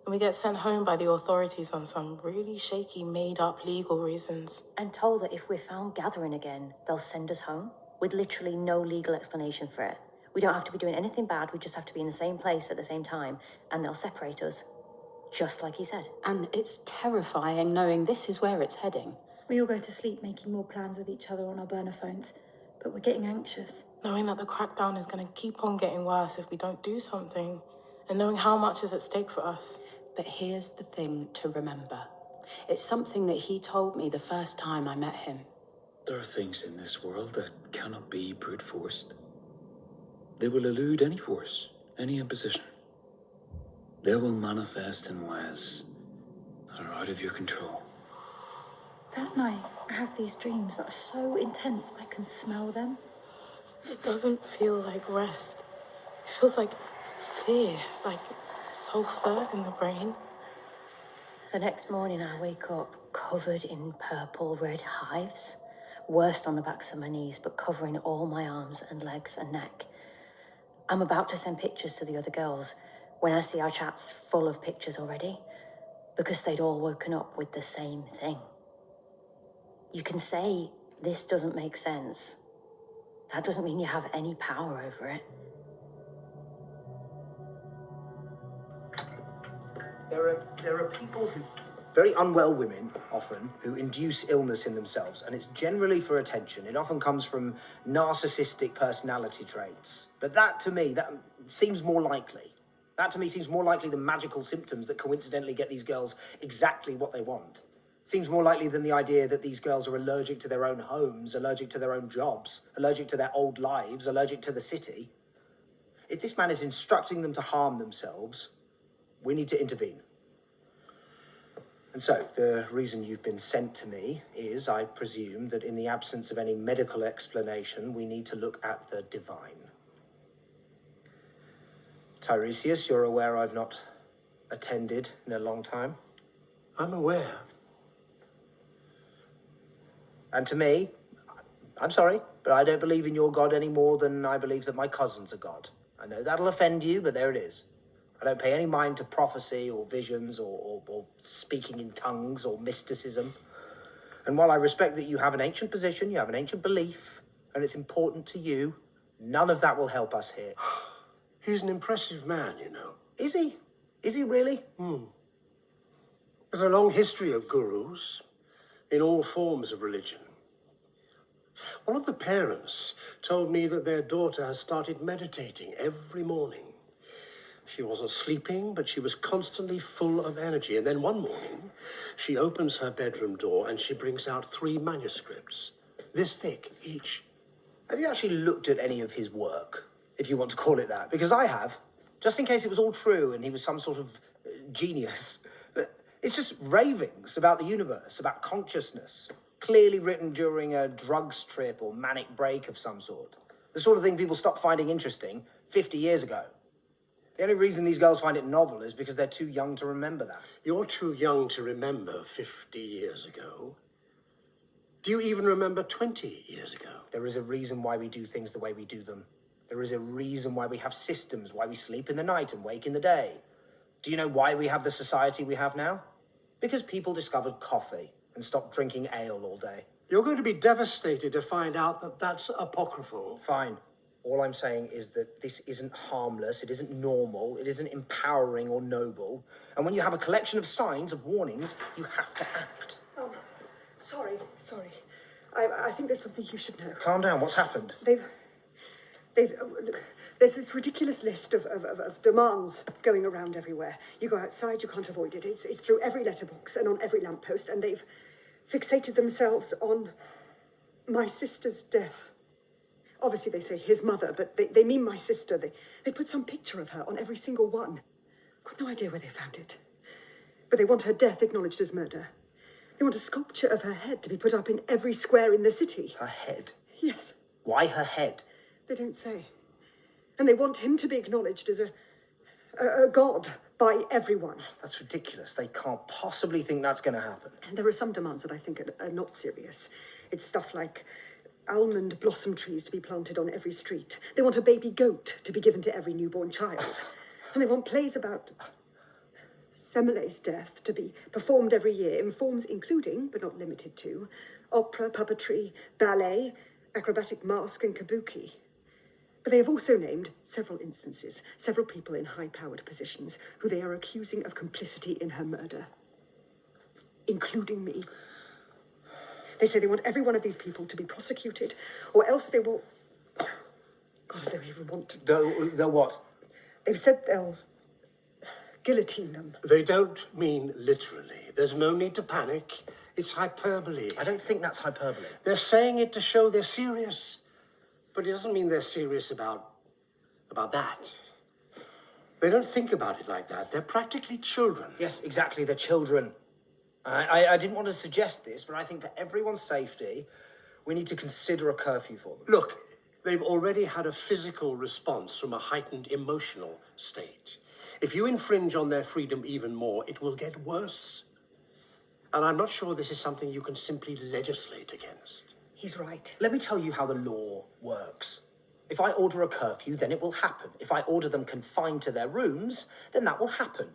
and we get sent home by the authorities on some really shaky, made-up legal reasons. And told that if we're found gathering again, they'll send us home, with literally no legal explanation for it. We don't have to be doing anything bad, we just have to be in the same place at the same time, and they'll separate us, just like he said. And it's terrifying knowing this is where it's heading. We all go to sleep making more plans with each other on our burner phones, but we're getting anxious. Knowing that the crackdown is going to keep on getting worse if we don't do something, and knowing how much is at stake for us. But here's the thing to remember. It's something that he told me the first time I met him. There are things in this world that cannot be brute forced. They will elude any force, any imposition. They will manifest in ways that are out of your control. That night, I have these dreams that are so intense I can smell them. It doesn't feel like rest. It feels like fear, like sulfur in the brain. The next morning I wake up covered in purple red hives. Worst on the backs of my knees, but covering all my arms and legs and neck. I'm about to send pictures to the other girls when I see our chats full of pictures already, because they'd all woken up with the same thing. You can say this doesn't make sense. That doesn't mean you have any power over it. There are people who, very unwell women, often, who induce illness in themselves, and it's generally for attention. It often comes from narcissistic personality traits. But that, to me, that seems more likely. That, to me, seems more likely than magical symptoms that coincidentally get these girls exactly what they want. Seems more likely than the idea that these girls are allergic to their own homes, allergic to their own jobs, allergic to their old lives, allergic to the city. If this man is instructing them to harm themselves, we need to intervene. And so, the reason you've been sent to me is, I presume, that in the absence of any medical explanation, we need to look at the divine. Tiresias, you're aware I've not attended in a long time? I'm aware. And to me, I'm sorry, but I don't believe in your God any more than I believe that my cousin's a god. I know that'll offend you, but there it is. I don't pay any mind to prophecy or visions or speaking in tongues or mysticism. And while I respect that you have an ancient position, you have an ancient belief, and it's important to you, none of that will help us here. He's an impressive man, you know. Is he? Is he really? There's a long history of gurus in all forms of religion. One of the parents told me that their daughter has started meditating every morning. She wasn't sleeping, but she was constantly full of energy. And then one morning, she opens her bedroom door and she brings out 3 manuscripts, this thick each. Have you actually looked at any of his work, if you want to call it that? Because I have, just in case it was all true and he was some sort of genius. But it's just ravings about the universe, about consciousness, clearly written during a drugs trip or manic break of some sort. The sort of thing people stopped finding interesting 50 years ago. The only reason these girls find it novel is because they're too young to remember that. You're too young to remember 50 years ago. Do you even remember 20 years ago? There is a reason why we do things the way we do them. There is a reason why we have systems, why we sleep in the night and wake in the day. Do you know why we have the society we have now? Because people discovered coffee and stopped drinking ale all day. You're going to be devastated to find out that that's apocryphal. Fine. All I'm saying is that this isn't harmless, it isn't normal, it isn't empowering or noble. And when you have a collection of signs, of warnings, you have to act. Sorry. I think there's something you should know. Calm down, what's happened? They've look, there's this ridiculous list of demands going around everywhere. You go outside, you can't avoid it. It's through every letterbox and on every lamppost, and they've fixated themselves on my sister's death. Obviously, they say his mother, but they mean my sister. They put some picture of her on every single one. Got no idea where they found it. But they want her death acknowledged as murder. They want a sculpture of her head to be put up in every square in the city. Her head? Yes. Why her head? They don't say. And they want him to be acknowledged as a god by everyone. That's ridiculous. They can't possibly think that's going to happen. And there are some demands that I think are not serious. It's stuff like almond blossom trees to be planted on every street. They want a baby goat to be given to every newborn child. And they want plays about Semile's death to be performed every year in forms including, but not limited to, opera, puppetry, ballet, acrobatic mask, and kabuki. But they have also named several instances, several people in high-powered positions who they are accusing of complicity in her murder, including me. They say they want every one of these people to be prosecuted, or else they will... God, I don't even want to... They'll what? They've said they'll guillotine them. They don't mean literally. There's no need to panic. It's hyperbole. I don't think that's hyperbole. They're saying it to show they're serious. But it doesn't mean they're serious about that. They don't think about it like that. They're practically children. Yes, exactly, they're children. I didn't want to suggest this, but I think for everyone's safety, we need to consider a curfew for them. Look, they've already had a physical response from a heightened emotional state. If you infringe on their freedom even more, it will get worse. And I'm not sure this is something you can simply legislate against. He's right. Let me tell you how the law works. If I order a curfew, then it will happen. If I order them confined to their rooms, then that will happen.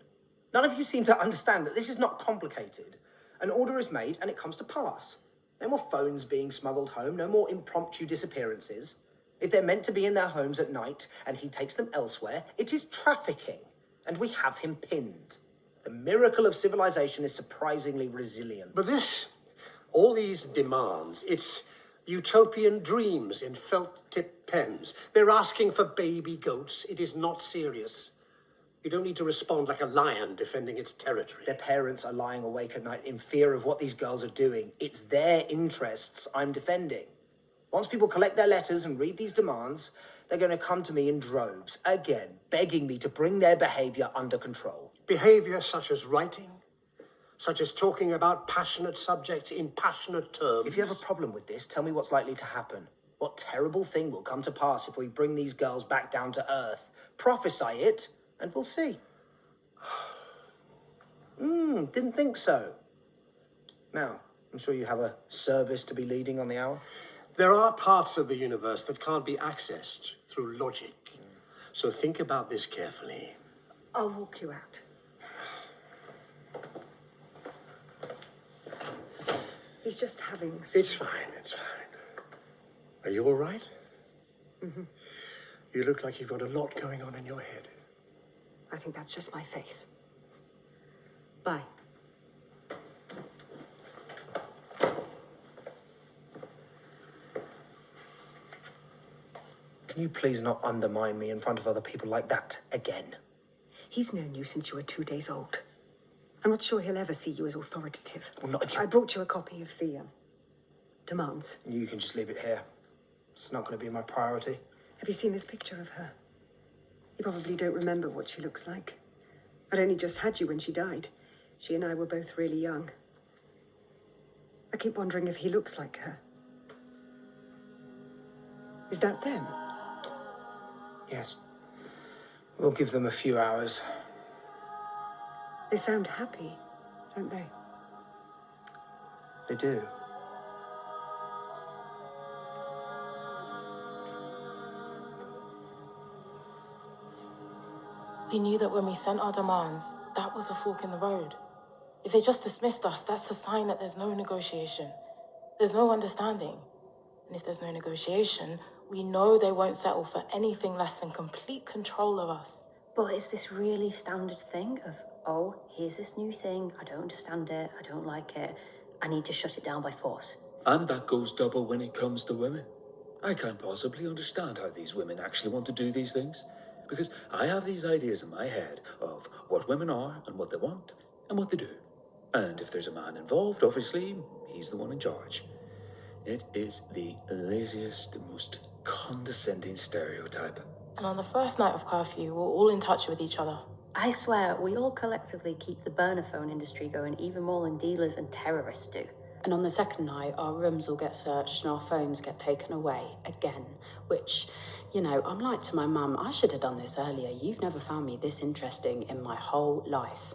None of you seem to understand that this is not complicated. An order is made and it comes to pass. No more phones being smuggled home, no more impromptu disappearances. If they're meant to be in their homes at night and he takes them elsewhere, it is trafficking. And we have him pinned. The miracle of civilization is surprisingly resilient. But all these demands, it's utopian dreams in felt-tip pens. They're asking for baby goats. It is not serious. You don't need to respond like a lion defending its territory. Their parents are lying awake at night in fear of what these girls are doing. It's their interests I'm defending. Once people collect their letters and read these demands, they're going to come to me in droves, again, begging me to bring their behaviour under control. Behaviour such as writing? Such as talking about passionate subjects in passionate terms? If you have a problem with this, tell me what's likely to happen. What terrible thing will come to pass if we bring these girls back down to earth? Prophesy it, and we'll see. Didn't think so. Now, I'm sure you have a service to be leading on the hour. There are parts of the universe that can't be accessed through logic. So think about this carefully. I'll walk you out. He's just having some... It's fine, it's fine. Are you all right? Mm-hmm. You look like you've got a lot going on in your head. I think that's just my face. Bye. Can you please not undermine me in front of other people like that again? He's known you since you were 2 days old. I'm not sure he'll ever see you as authoritative. Well, not if you... I brought you a copy of the demands. You can just leave it here. It's not going to be my priority. Have you seen this picture of her? You probably don't remember what she looks like. I'd only just had you when she died. She and I were both really young. I keep wondering if he looks like her. Is that them? Yes. We'll give them a few hours. They sound happy, don't they? They do. We knew that when we sent our demands, that was a fork in the road. If they just dismissed us, that's a sign that there's no negotiation. There's no understanding. And if there's no negotiation, we know they won't settle for anything less than complete control of us. But is this really standard thing of, oh, here's this new thing, I don't understand it, I don't like it, I need to shut it down by force? And that goes double when it comes to women. I can't possibly understand how these women actually want to do these things. Because I have these ideas in my head of what women are and what they want and what they do. And if there's a man involved, obviously, he's the one in charge. It is the laziest, most condescending stereotype. And on the first night of curfew, we're all in touch with each other. I swear, we all collectively keep the burner phone industry going even more than dealers and terrorists do. And on the second night, our rooms all get searched and our phones get taken away again, which, you know, I'm like to my mum, I should have done this earlier. You've never found me this interesting in my whole life.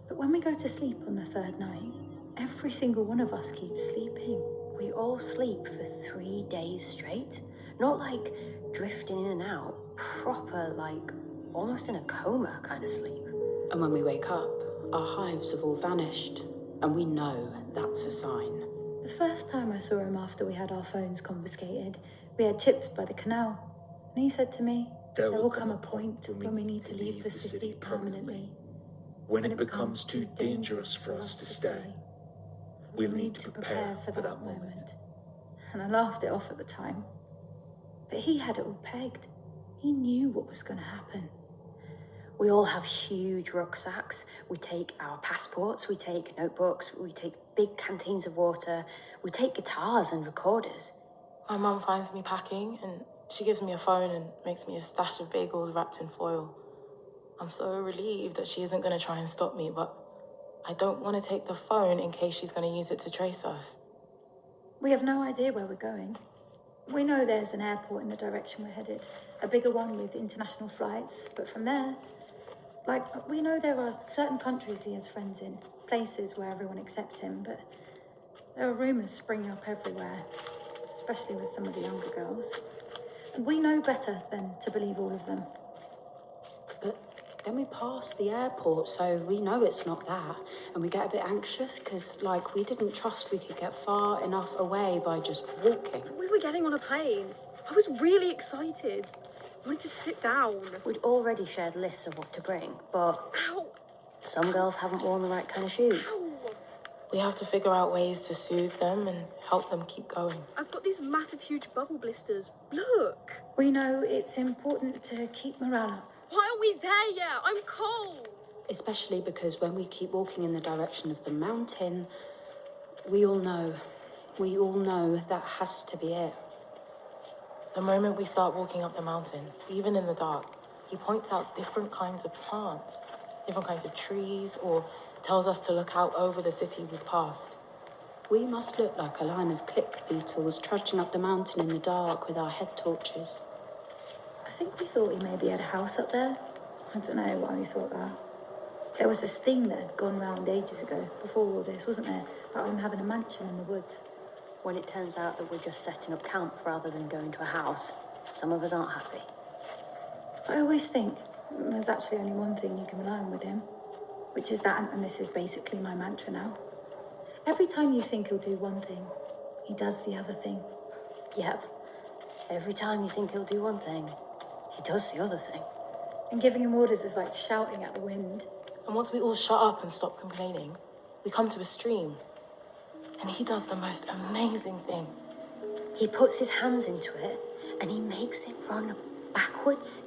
But when we go to sleep on the third night, every single one of us keeps sleeping. We all sleep for 3 days straight. Not like drifting in and out, proper, like almost in a coma kind of sleep. And when we wake up, our hives have all vanished. And we know that's a sign. The first time I saw him after we had our phones confiscated, we had chips by the canal. And he said to me, there will come a point when we need to leave the city permanently. When it becomes too dangerous for us to stay. We'll need to prepare for that moment. And I laughed it off at the time. But he had it all pegged. He knew what was going to happen. We all have huge rucksacks. We take our passports, we take notebooks, we take big canteens of water, we take guitars and recorders. My mum finds me packing and she gives me a phone and makes me a stash of bagels wrapped in foil. I'm so relieved that she isn't going to try and stop me, but I don't want to take the phone in case she's going to use it to trace us. We have no idea where we're going. We know there's an airport in the direction we're headed, a bigger one with international flights, but from there, we know there are certain countries he has friends in, places where everyone accepts him, but there are rumours springing up everywhere, especially with some of the younger girls. And we know better than to believe all of them. But then we pass the airport, so we know it's not that. And we get a bit anxious because, we didn't trust we could get far enough away by just walking. We were getting on a plane. I was really excited. I wanted to sit down. We'd already shared lists of what to bring, but Ow. Some girls haven't worn the right kind of shoes. Ow. We have to figure out ways to soothe them and help them keep going. I've got these massive, huge bubble blisters. Look. We know it's important to keep morale up. Why aren't we there yet? I'm cold. Especially because when we keep walking in the direction of the mountain, we all know that has to be it. The moment we start walking up the mountain, even in the dark, he points out different kinds of plants, different kinds of trees, or tells us to look out over the city we've passed. We must look like a line of click beetles trudging up the mountain in the dark with our head torches. I think we thought he maybe had a house up there. I don't know why we thought that. There was this thing that had gone round ages ago, before all this, wasn't there? About him having a mansion in the woods. When it turns out that we're just setting up camp rather than going to a house, some of us aren't happy. I always think there's actually only one thing you can rely on with him, which is that, and this is basically my mantra now. Every time you think he'll do one thing, he does the other thing. Yep. Every time you think he'll do one thing, he does the other thing. And giving him orders is like shouting at the wind. And once we all shut up and stop complaining, we come to a stream. And he does the most amazing thing. He puts his hands into it and he makes it run backwards.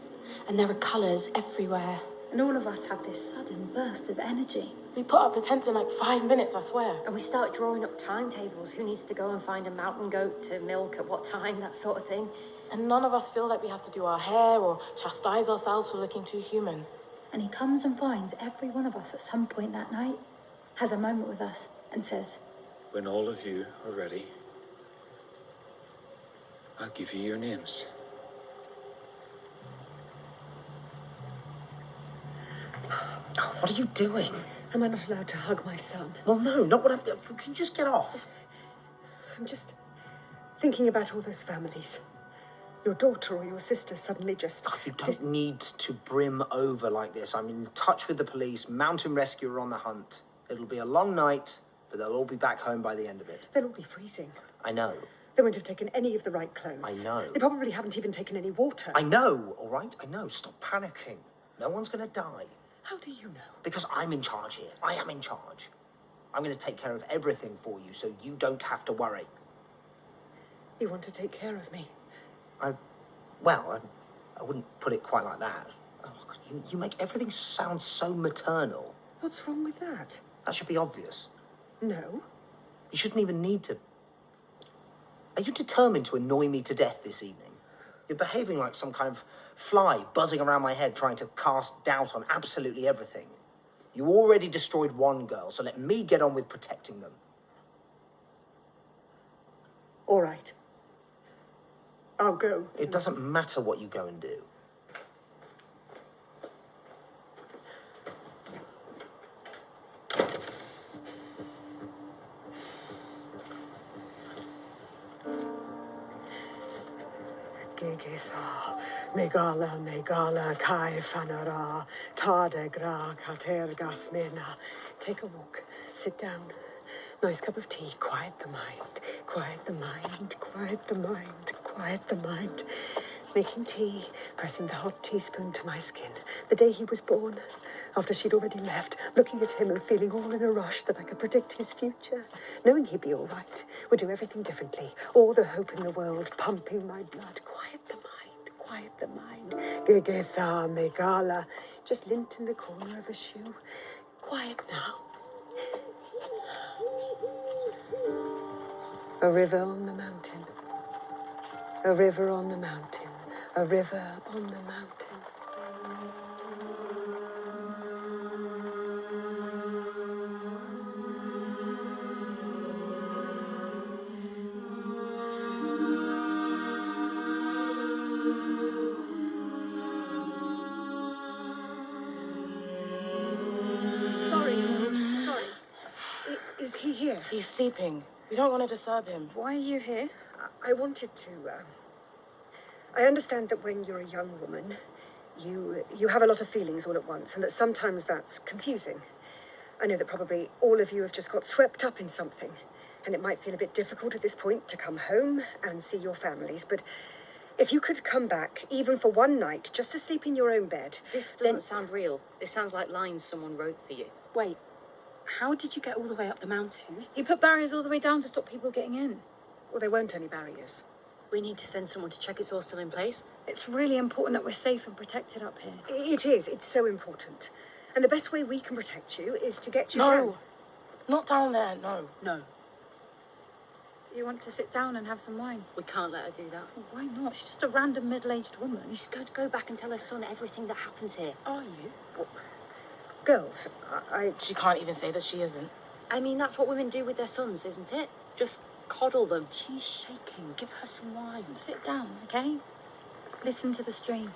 And there are colours everywhere. And all of us have this sudden burst of energy. We put up the tent in like 5 minutes, I swear. And we start drawing up timetables. Who needs to go and find a mountain goat to milk at what time, that sort of thing. And none of us feel like we have to do our hair or chastise ourselves for looking too human. And he comes and finds every one of us at some point that night, has a moment with us, and says, When all of you are ready, I'll give you your names. What are you doing? Am I not allowed to hug my son? Well, no, not what I'm... Can you just get off? I'm just thinking about all those families. Your daughter or your sister suddenly just... You don't need to brim over like this. I'm in touch with the police. Mountain rescue are on the hunt. It'll be a long night, but they'll all be back home by the end of it. They'll all be freezing. I know. They won't have taken any of the right clothes. I know. They probably haven't even taken any water. I know, all right? I know. Stop panicking. No one's going to die. How do you know? Because I'm in charge here. I am in charge. I'm going to take care of everything for you so you don't have to worry. You want to take care of me? I wouldn't put it quite like that. Oh, you make everything sound so maternal. What's wrong with that? That should be obvious. No. You shouldn't even need to... Are you determined to annoy me to death this evening? You're behaving like some kind of fly buzzing around my head trying to cast doubt on absolutely everything. You already destroyed one girl, so let me get on with protecting them. All right. I'll go. It doesn't matter what you go and do. Gigitha, megala, kai fanara, tardegra, katergasmina. Take a walk, sit down. Nice cup of tea, quiet the mind, quiet the mind, quiet the mind, quiet the mind. Making tea, pressing the hot teaspoon to my skin. The day he was born, after she'd already left, looking at him and feeling all in a rush that I could predict his future. Knowing he'd be all right, would do everything differently. All the hope in the world pumping my blood. Quiet the mind, quiet the mind. Gegetha, megala. Just lint in the corner of a shoe. Quiet now. A river on the mountain. A river on the mountain. A river on the mountain. Sorry. Is he here? He's sleeping. We don't want to disturb him. Why are you here? I wanted to, I understand that when you're a young woman, you have a lot of feelings all at once, and that sometimes that's confusing. I know that probably all of you have just got swept up in something, and it might feel a bit difficult at this point to come home and see your families, but if you could come back, even for one night, just to sleep in your own bed... This doesn't sound real. This sounds like lines someone wrote for you. Wait, how did you get all the way up the mountain? He put barriers all the way down to stop people getting in. Well, there weren't any barriers. We need to send someone to check it's all still in place. It's really important that we're safe and protected up here. It is. It's so important. And the best way we can protect you is to get you No, down. not down there, no. No, You want to sit down and have some wine? we can't let her do that. Well, why not? She's just a random middle-aged woman. You just go back and tell her son everything that happens here. Are you? Girls, She can't even say that she isn't. I mean, that's what women do with their sons, isn't it? Just coddle them. She's shaking. Give her some wine. Sit down, okay? Listen to the stream.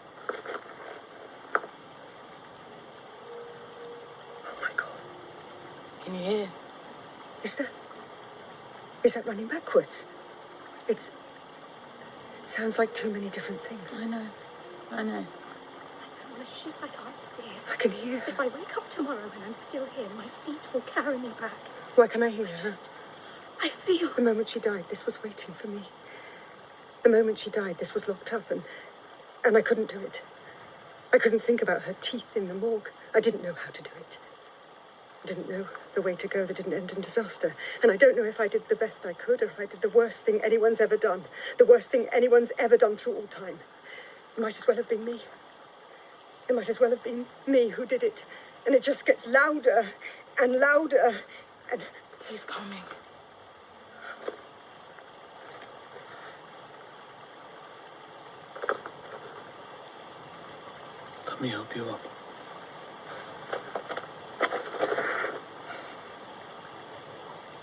Oh my God. Can you hear? Is that running backwards? It sounds like too many different things. I know. I'm on a ship I can't steer. I can hear. If I wake up tomorrow and I'm still here, my feet will carry me back. Why can I hear her? I feel... The moment she died, this was waiting for me. The moment she died, this was locked up, and I couldn't do it. I couldn't think about her teeth in the morgue. I didn't know how to do it. I didn't know the way to go that didn't end in disaster. And I don't know if I did the best I could or if I did the worst thing anyone's ever done. The worst thing anyone's ever done through all time. It might as well have been me. It might as well have been me who did it. And it just gets louder and louder and... He's coming. Let me help you up.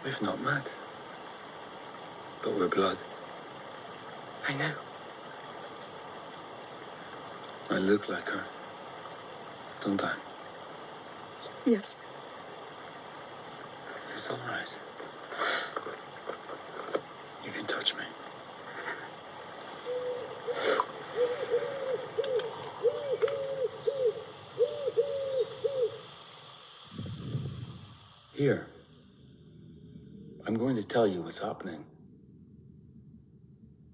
We've not met, but we're blood. I know. I look like her, don't I? Yes. It's all right. You can touch me. Here. I'm going to tell you what's happening.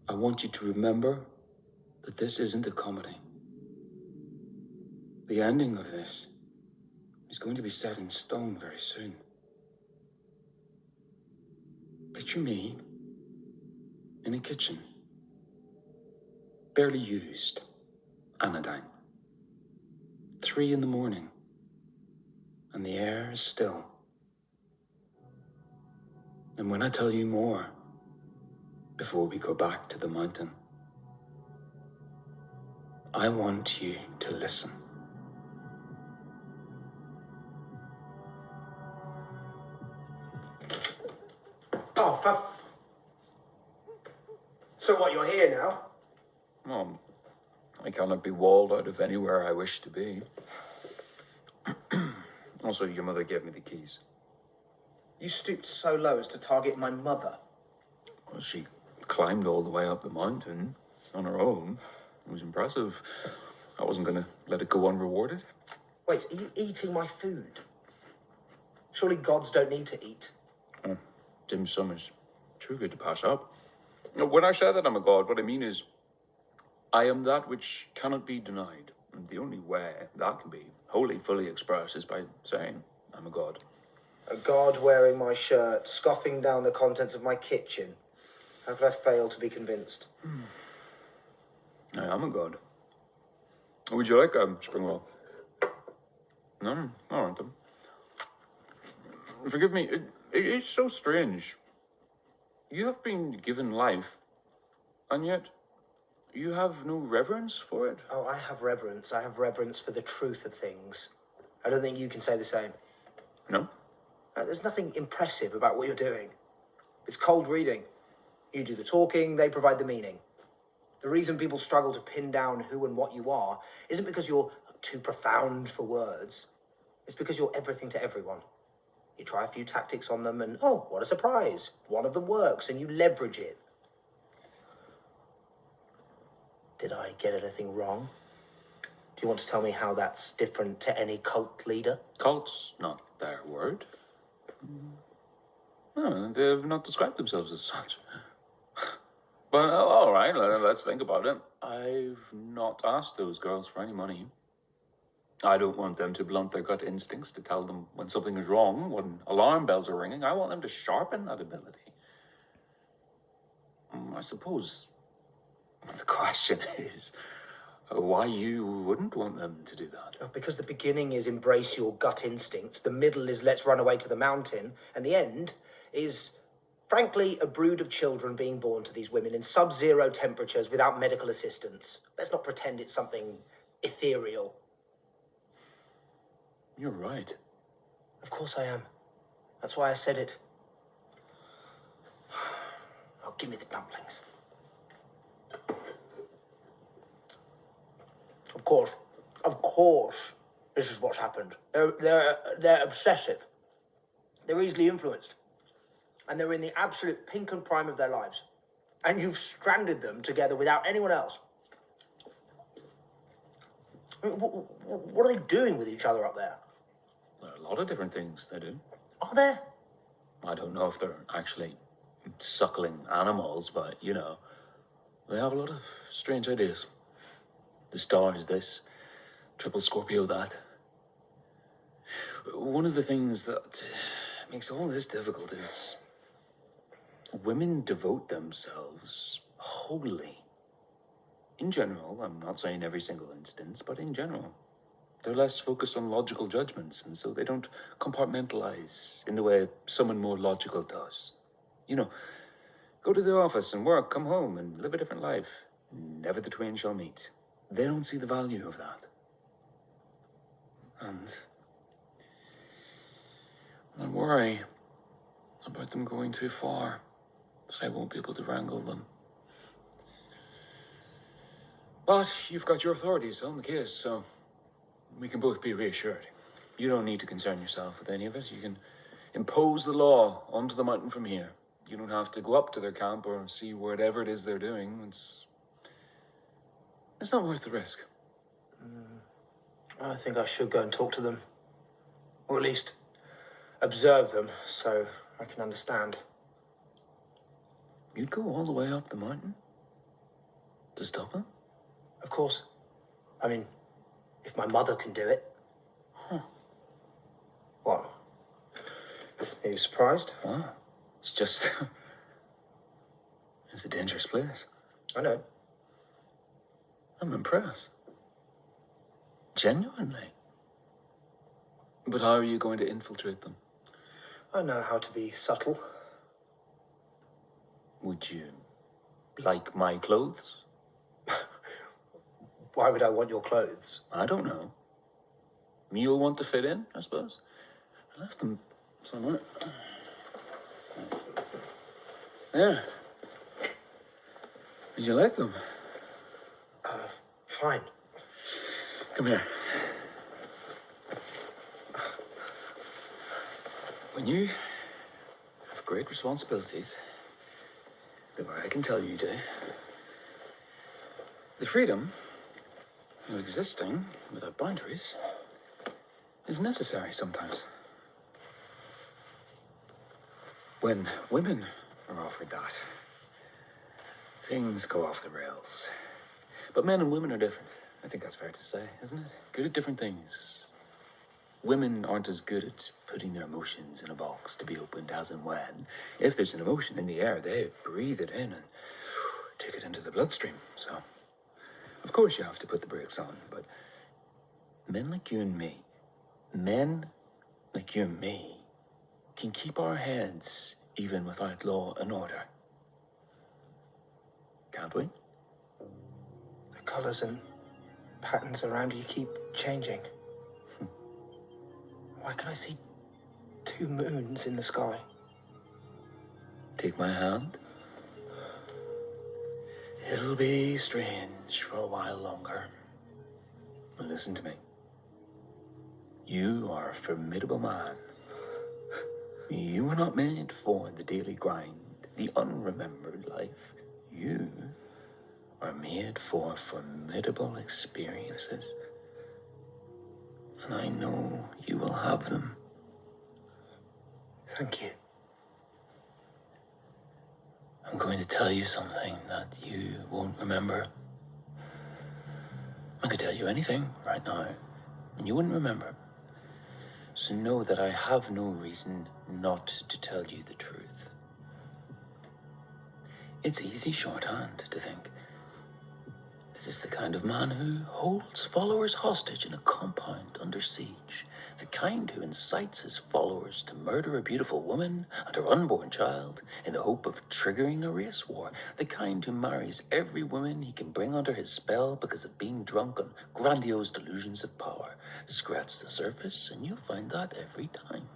I want you to remember that this isn't a comedy. The ending of this is going to be set in stone very soon. Picture me in a kitchen, barely used, anodyne. 3 a.m, and the air is still. And when I tell you more, before we go back to the mountain, I want you to listen. Oh, So what, you're here now? I cannot be walled out of anywhere I wish to be. Also, your mother gave me the keys. You stooped so low as to target my mother. Well, she climbed all the way up the mountain on her own. It was impressive. I wasn't going to let it go unrewarded. Wait, are you eating my food? Surely gods don't need to eat. Dim sum is too good to pass up. When I say that I'm a god, what I mean is I am that which cannot be denied. And the only way that can be wholly, fully expressed is by saying I'm a god. A god wearing my shirt, scoffing down the contents of my kitchen. How could I fail to be convinced? I am a god. Would you like a spring roll? No, all right then. Forgive me, it is so strange. You have been given life, and yet you have no reverence for it. Oh, I have reverence. I have reverence for the truth of things. I don't think you can say the same. No? There's nothing impressive about what you're doing. It's cold reading. You do the talking, they provide the meaning. The reason people struggle to pin down who and what you are isn't because you're too profound for words. It's because you're everything to everyone. You try a few tactics on them and, oh, what a surprise. One of them works and you leverage it. Did I get anything wrong? Do you want to tell me how that's different to any cult leader? Cult's not their word. No, they've not described themselves as such. But all right, let's think about it. I've not asked those girls for any money. I don't want them to blunt their gut instincts to tell them when something is wrong, when alarm bells are ringing. I want them to sharpen that ability. I suppose the question is, why you wouldn't want them to do that. Because the beginning is embrace your gut instincts, the middle is let's run away to the mountain, and the end is, frankly, a brood of children being born to these women in sub-zero temperatures without medical assistance. Let's not pretend it's something ethereal. You're right. Of course I am. That's why I said it. Oh, give me the dumplings. Of course, this is what's happened. They're obsessive. They're easily influenced. And they're in the absolute pink and prime of their lives. And you've stranded them together without anyone else. I mean, what are they doing with each other up there? There are a lot of different things they do. Are there? I don't know if they're actually suckling animals, but, you know, they have a lot of strange ideas. The star is this, triple Scorpio that. One of the things that makes all this difficult is women devote themselves wholly. In general, I'm not saying every single instance, but in general, they're less focused on logical judgments, and so they don't compartmentalize in the way someone more logical does. You know, go to the office and work, come home and live a different life. Never the twain shall meet. They don't see the value of that. And I worry about them going too far, that I won't be able to wrangle them. But you've got your authorities on the case, so we can both be reassured. You don't need to concern yourself with any of it. You can impose the law onto the mountain from here. You don't have to go up to their camp or see whatever it is they're doing. It's not worth the risk. I think I should go and talk to them. Or at least observe them so I can understand. You'd go all the way up the mountain? To stop them? Of course. I mean, if my mother can do it. Huh. What? Are you surprised? Wow. It's just... it's a dangerous place. I know. I'm impressed. Genuinely. But how are you going to infiltrate them? I know how to be subtle. Would you like my clothes? Why would I want your clothes? I don't know. You'll want to fit in, I suppose. I left them somewhere. There. Did you like them? Fine. Come here. When you have great responsibilities, the more I can tell you do, the freedom of existing without boundaries is necessary sometimes. When women are offered that, things go off the rails. But men and women are different. I think that's fair to say, isn't it? Good at different things. Women aren't as good at putting their emotions in a box to be opened as and when. If there's an emotion in the air, they breathe it in and take it into the bloodstream. So, of course you have to put the brakes on, but men like you and me can keep our heads even without law and order. Can't we? The colours and patterns around you keep changing. Why can I see 2 moons in the sky? Take my hand. It'll be strange for a while longer. But listen to me. You are a formidable man. You were not made for the daily grind, the unremembered life. You are made for formidable experiences. And I know you will have them. Thank you. I'm going to tell you something that you won't remember. I could tell you anything right now, and you wouldn't remember. So know that I have no reason not to tell you the truth. It's easy shorthand to think, This is the kind of man who holds followers hostage in a compound under siege. The kind who incites his followers to murder a beautiful woman and her unborn child in the hope of triggering a race war. The kind who marries every woman he can bring under his spell because of being drunk on grandiose delusions of power. Scratch the surface and you'll find that every time.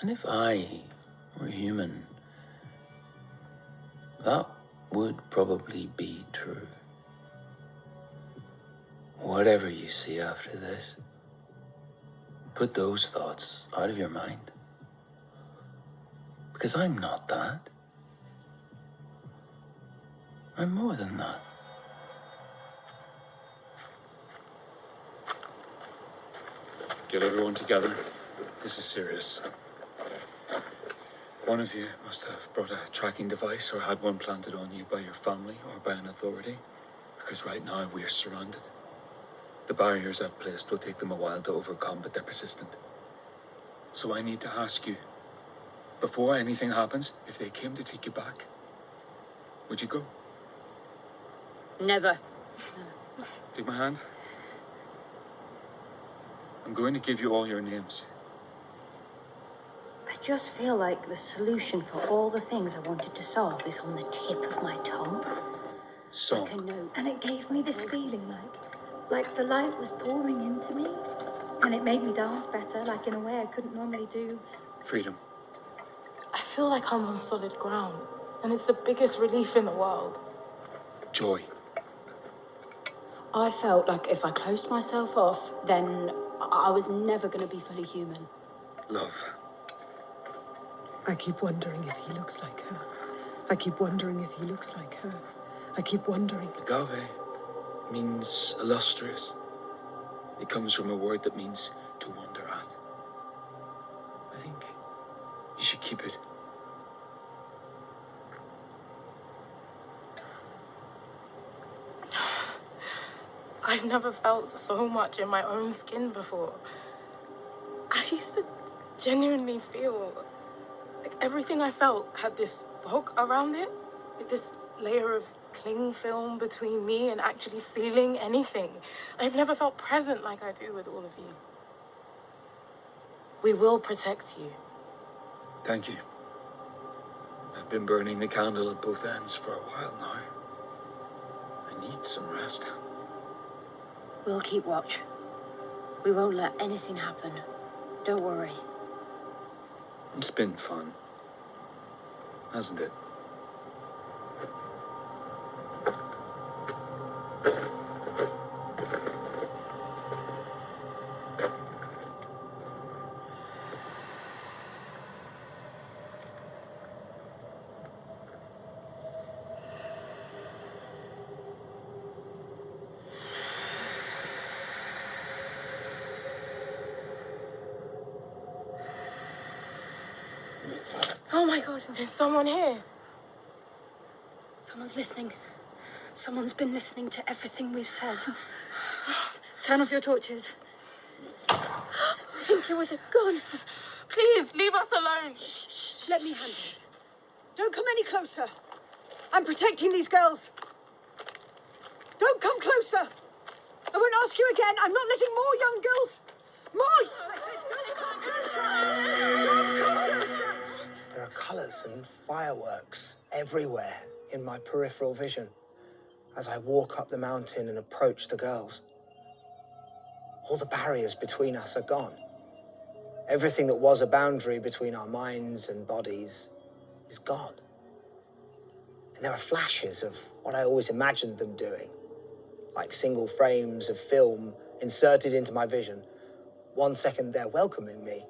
And if I were human, that would probably be true. Whatever you see after this, put those thoughts out of your mind. Because I'm not that. I'm more than that. Get everyone together. This is serious. One of you must have brought a tracking device or had one planted on you by your family or by an authority. Because right now we're surrounded. The barriers I've placed will take them a while to overcome, but they're persistent. So I need to ask you, before anything happens, if they came to take you back, would you go? Never. Take my hand. I'm going to give you all your names. I just feel like the solution for all the things I wanted to solve is on the tip of my tongue. So. Like a note. And it gave me this feeling like the light was pouring into me. And it made me dance better, like in a way I couldn't normally do. Freedom. I feel like I'm on solid ground, and it's the biggest relief in the world. Joy. I felt like if I closed myself off, then I was never going to be fully human. Love. I keep wondering if he looks like her. I keep wondering if he looks like her. I keep wondering. Agave means illustrious. It comes from a word that means to wonder at. I think you should keep it. I've never felt so much in my own skin before. I used to genuinely feel like everything I felt had this fog around it, with this layer of cling film between me and actually feeling anything. I've never felt present like I do with all of you. We will protect you. Thank you. I've been burning the candle at both ends for a while now. I need some rest. We'll keep watch. We won't let anything happen. Don't worry. It's been fun, hasn't it? Oh my God, there's someone here. Someone's listening. Someone's been listening to everything we've said. Turn off your torches. I think it was a gun. Please, leave us alone. Shh. Let me handle it. Don't come any closer. I'm protecting these girls. Don't come closer. I won't ask you again. I'm not letting more young girls. More! I said don't come closer. Don't come closer. There are colours and fireworks everywhere in my peripheral vision as I walk up the mountain and approach the girls. All the barriers between us are gone. Everything that was a boundary between our minds and bodies is gone. And there are flashes of what I always imagined them doing, like single frames of film inserted into my vision. 1 second they're welcoming me,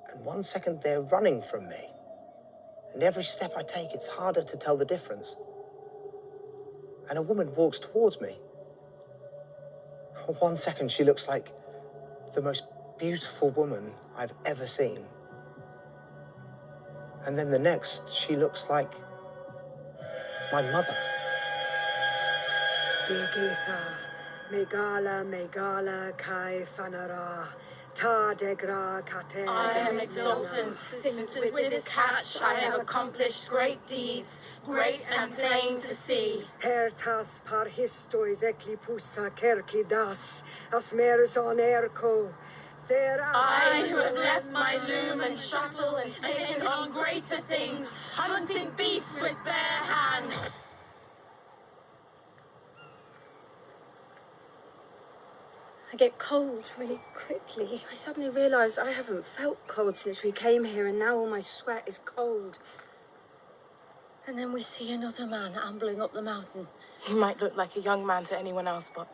and 1 second they're running from me. And every step I take, it's harder to tell the difference. And a woman walks towards me. 1 second she looks like the most beautiful woman I've ever seen. And then the next, she looks like my mother. Digitha, Megala, Megala, Kai Fanara, Ta de gra kate. I am exultant, since with this catch I have accomplished great deeds, great and plain to see. Hertas par histois eclipusa cercidas, as meres on erco. I who have left my loom and shuttle and taken on greater things, hunting beasts with bare hands. I get cold really quickly. I suddenly realise I haven't felt cold since we came here, and now all my sweat is cold. And then we see another man ambling up the mountain. He might look like a young man to anyone else, but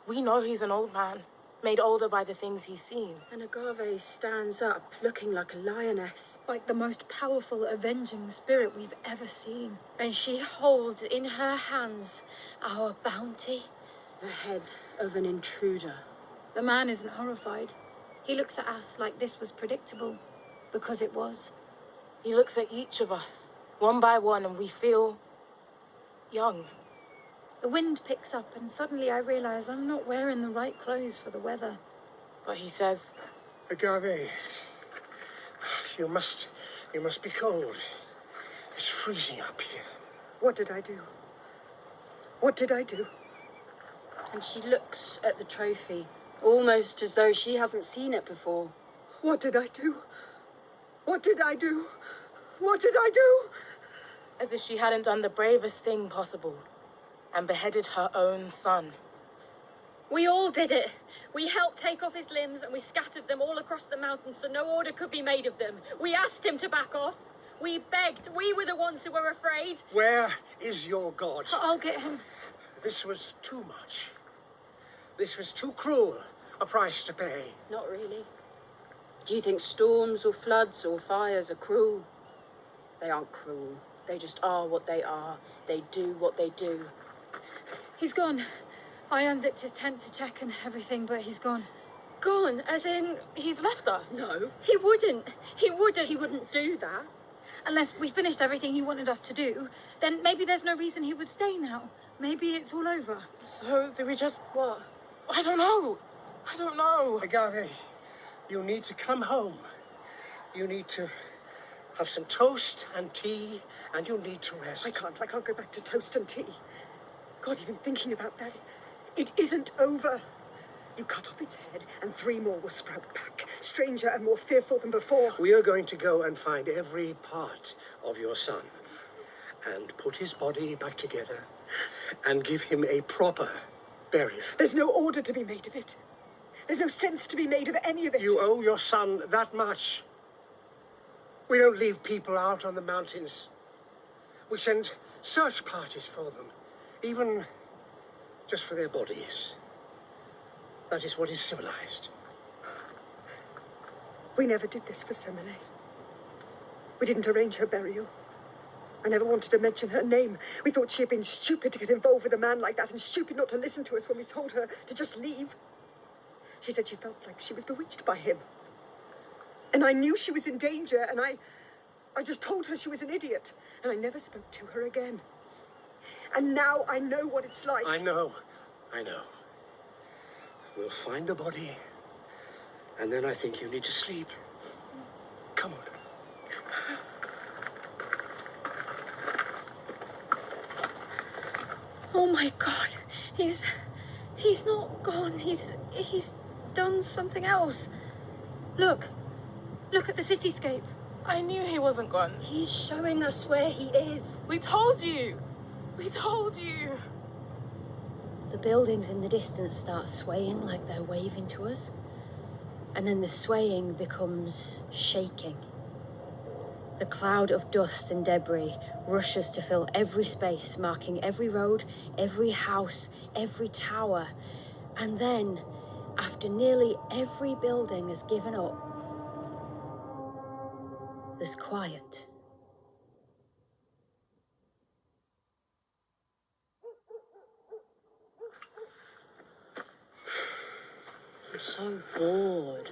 we know he's an old man, made older by the things he's seen. And Agave stands up, looking like a lioness. Like the most powerful avenging spirit we've ever seen. And she holds in her hands our bounty. The head of an intruder. The man isn't horrified. He looks at us like this was predictable, because it was. He looks at each of us, one by one, and we feel young. The wind picks up, and suddenly I realise I'm not wearing the right clothes for the weather. But he says, Agave, you must be cold. It's freezing up here. What did I do? What did I do? And she looks at the trophy, almost as though she hasn't seen it before. What did I do? What did I do? What did I do? as if she hadn't done the bravest thing possible and beheaded her own son. We all did it. We helped take off his limbs and we scattered them all across the mountains so no order could be made of them. We asked him to back off. We begged. We were the ones who were afraid. Where is your god? I'll get him. This was too much. This was too cruel a price to pay. Not really. Do you think storms or floods or fires are cruel? They aren't cruel. They just are what they are. They do what they do. He's gone. I unzipped his tent to check and everything, but he's gone. Gone? As in, he's left us? No. He wouldn't. He wouldn't. He wouldn't do that. Unless we finished everything he wanted us to do, then maybe there's no reason he would stay now. Maybe it's all over. So, do we just... What? I don't know. I don't know. Agave, you need to come home. You need to have some toast and tea, and you need to rest. I can't go back to toast and tea. God, even thinking about that, it isn't over. You cut off its head, and 3 more will sprout back, stranger and more fearful than before. We are going to go and find every part of your son, and put his body back together, and give him a proper burial. There's no order to be made of it. There's no sense to be made of any of it. You owe your son that much. We don't leave people out on the mountains. We send search parties for them, even just for their bodies. That is what is civilized. We never did this for Semele. We didn't arrange her burial. I never wanted to mention her name. We thought she had been stupid to get involved with a man like that and stupid not to listen to us when we told her to just leave. She said she felt like she was bewitched by him. And I knew she was in danger, and I just told her she was an idiot, and I never spoke to her again. And now I know what it's like. I know. We'll find the body, and then I think you need to sleep. Come on. Oh my God, he's not gone. He's done something else. Look at the cityscape. I knew he wasn't gone. He's showing us where he is. We told you. We told you. The buildings in the distance start swaying like they're waving to us. And then the swaying becomes shaking. The cloud of dust and debris rushes to fill every space, marking every road, every house, every tower. And then, after nearly every building has given up, there's quiet. I'm so bored.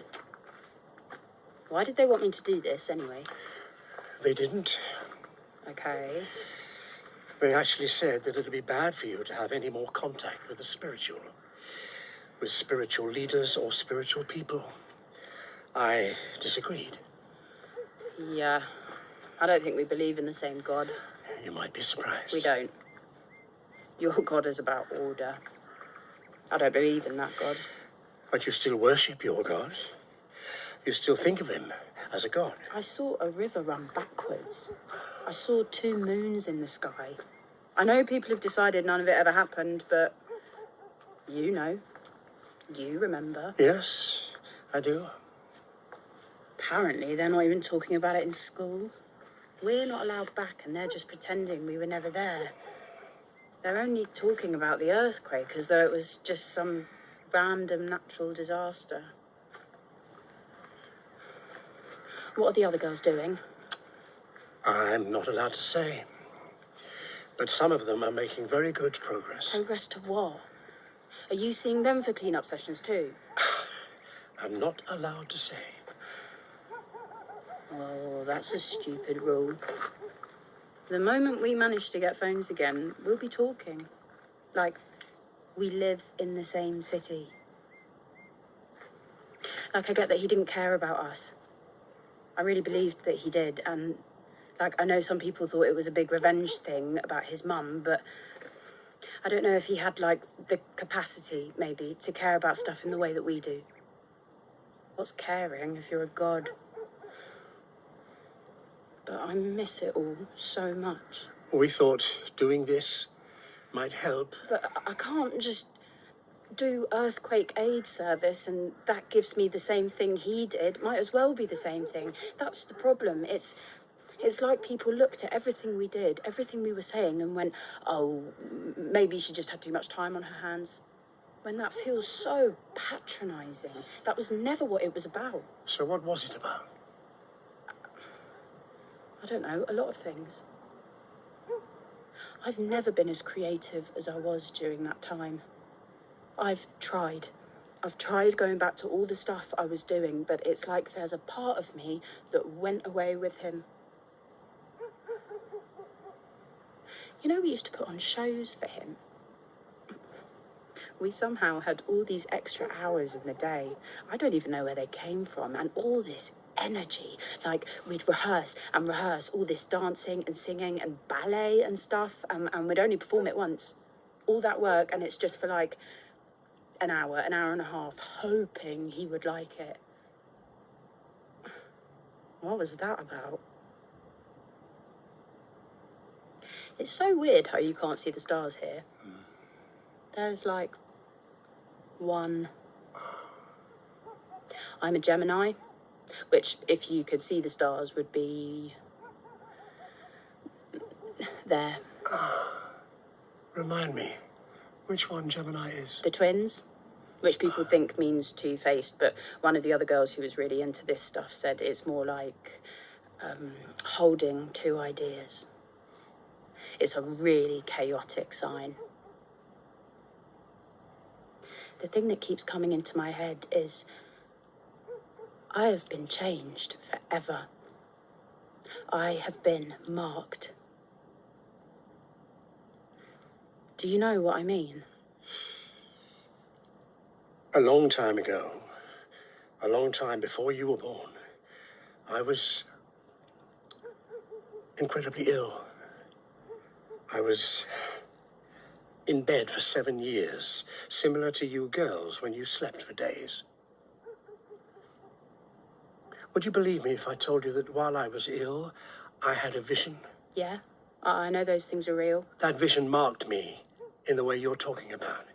Why did they want me to do this anyway? They didn't. Okay. They actually said that it'd be bad for you to have any more contact with the spiritual. With spiritual leaders or spiritual people. I disagreed. Yeah, I don't think we believe in the same God. You might be surprised. We don't. Your God is about order. I don't believe in that God. But you still worship your God. You still think of him as a god. I saw a river run backwards. I saw 2 moons in the sky. I know people have decided none of it ever happened, but you know. You remember. Yes, I do. Apparently, they're not even talking about it in school. We're not allowed back, and they're just pretending we were never there. They're only talking about the earthquake as though it was just some random natural disaster. What are the other girls doing? I'm not allowed to say. But some of them are making very good progress. Progress to what? Are you seeing them for clean-up sessions too? I'm not allowed to say. Oh, that's a stupid rule. The moment we manage to get phones again, we'll be talking. Like, we live in the same city. Like, I get that he didn't care about us. I really believed that he did, and, like, I know some people thought it was a big revenge thing about his mum, but I don't know if he had, like, the capacity, maybe, to care about stuff in the way that we do. What's caring if you're a god? But I miss it all so much. We thought doing this might help. But I can't just do earthquake aid service and that gives me the same thing he did. Might as well be the same thing. That's the problem. It's like people looked at everything we did, everything we were saying, and went, oh, maybe she just had too much time on her hands. When that feels so patronising. That was never what it was about. So what was it about? I don't know, a lot of things. I've never been as creative as I was during that time. I've tried going back to all the stuff I was doing, but it's like there's a part of me that went away with him. You know, we used to put on shows for him. We somehow had all these extra hours in the day. I don't even know where they came from, and all this energy. Like, we'd rehearse all this dancing and singing and ballet and stuff, and we'd only perform it once. All that work, and it's just for like an hour and a half, hoping he would like it. What was that about? It's so weird how you can't see the stars here. There's like 1. I'm a Gemini, which, if you could see the stars, would be there. Remind me, which one Gemini is? The twins, which people think means two-faced, but one of the other girls who was really into this stuff said it's more like holding 2 ideas. It's a really chaotic sign. The thing that keeps coming into my head is I have been changed forever. I have been marked. Do you know what I mean? A long time ago, a long time before you were born, I was incredibly ill. I was in bed for 7 years, similar to you girls when you slept for days. Would you believe me if I told you that while I was ill, I had a vision? Yeah, I know those things are real. That vision marked me in the way you're talking about.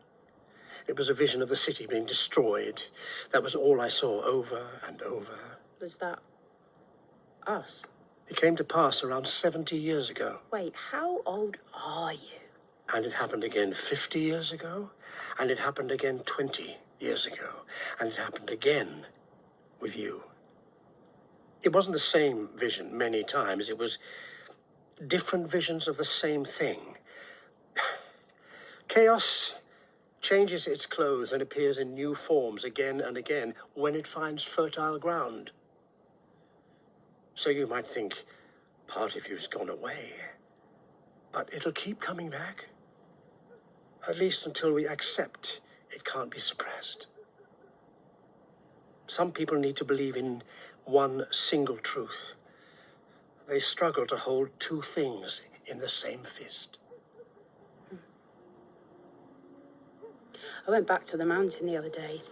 It was a vision of the city being destroyed. That was all I saw over and over. Was that us? It came to pass around 70 years ago. Wait, how old are you? And it happened again 50 years ago. And it happened again 20 years ago. And it happened again with you. It wasn't the same vision many times. It was different visions of the same thing. Chaos changes its clothes and appears in new forms again and again when it finds fertile ground. So you might think part of you's gone away, but it'll keep coming back. At least until we accept it can't be suppressed. Some people need to believe in one single truth. They struggle to hold two things in the same fist. I went back to the mountain the other day.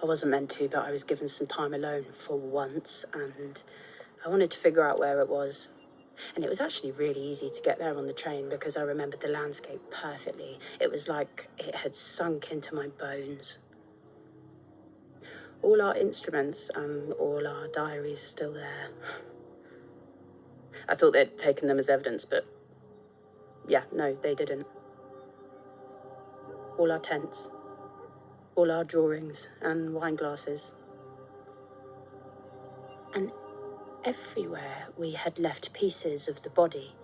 I wasn't meant to, but I was given some time alone for once, and I wanted to figure out where it was. And it was actually really easy to get there on the train because I remembered the landscape perfectly. It was like it had sunk into my bones. All our instruments and all our diaries are still there. I thought they'd taken them as evidence, but yeah, no, they didn't. All our tents, all our drawings and wine glasses. And everywhere we had left pieces of the body.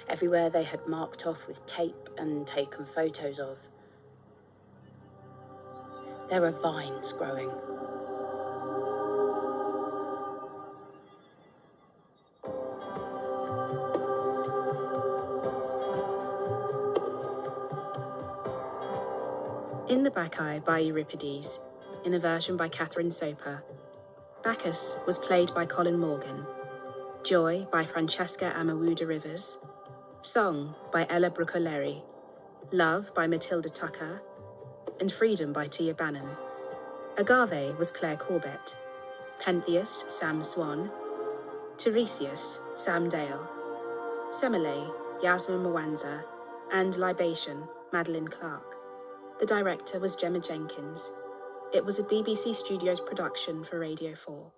Everywhere they had marked off with tape and taken photos of. There are vines growing. In the Bacchae by Euripides, in a version by Catherine Soper, Bacchus was played by Colin Morgan, Joy by Francesca Amawuda Rivers, Song by Ella Brucoleri, Love by Matilda Tucker, and Freedom by Tia Bannon. Agave was Claire Corbett, Pentheus, Sam Swan, Tiresias, Sam Dale, Semele, Yasmin Mwanza, and Libation, Madeline Clark. The director was Gemma Jenkins. It was a BBC Studios production for Radio 4.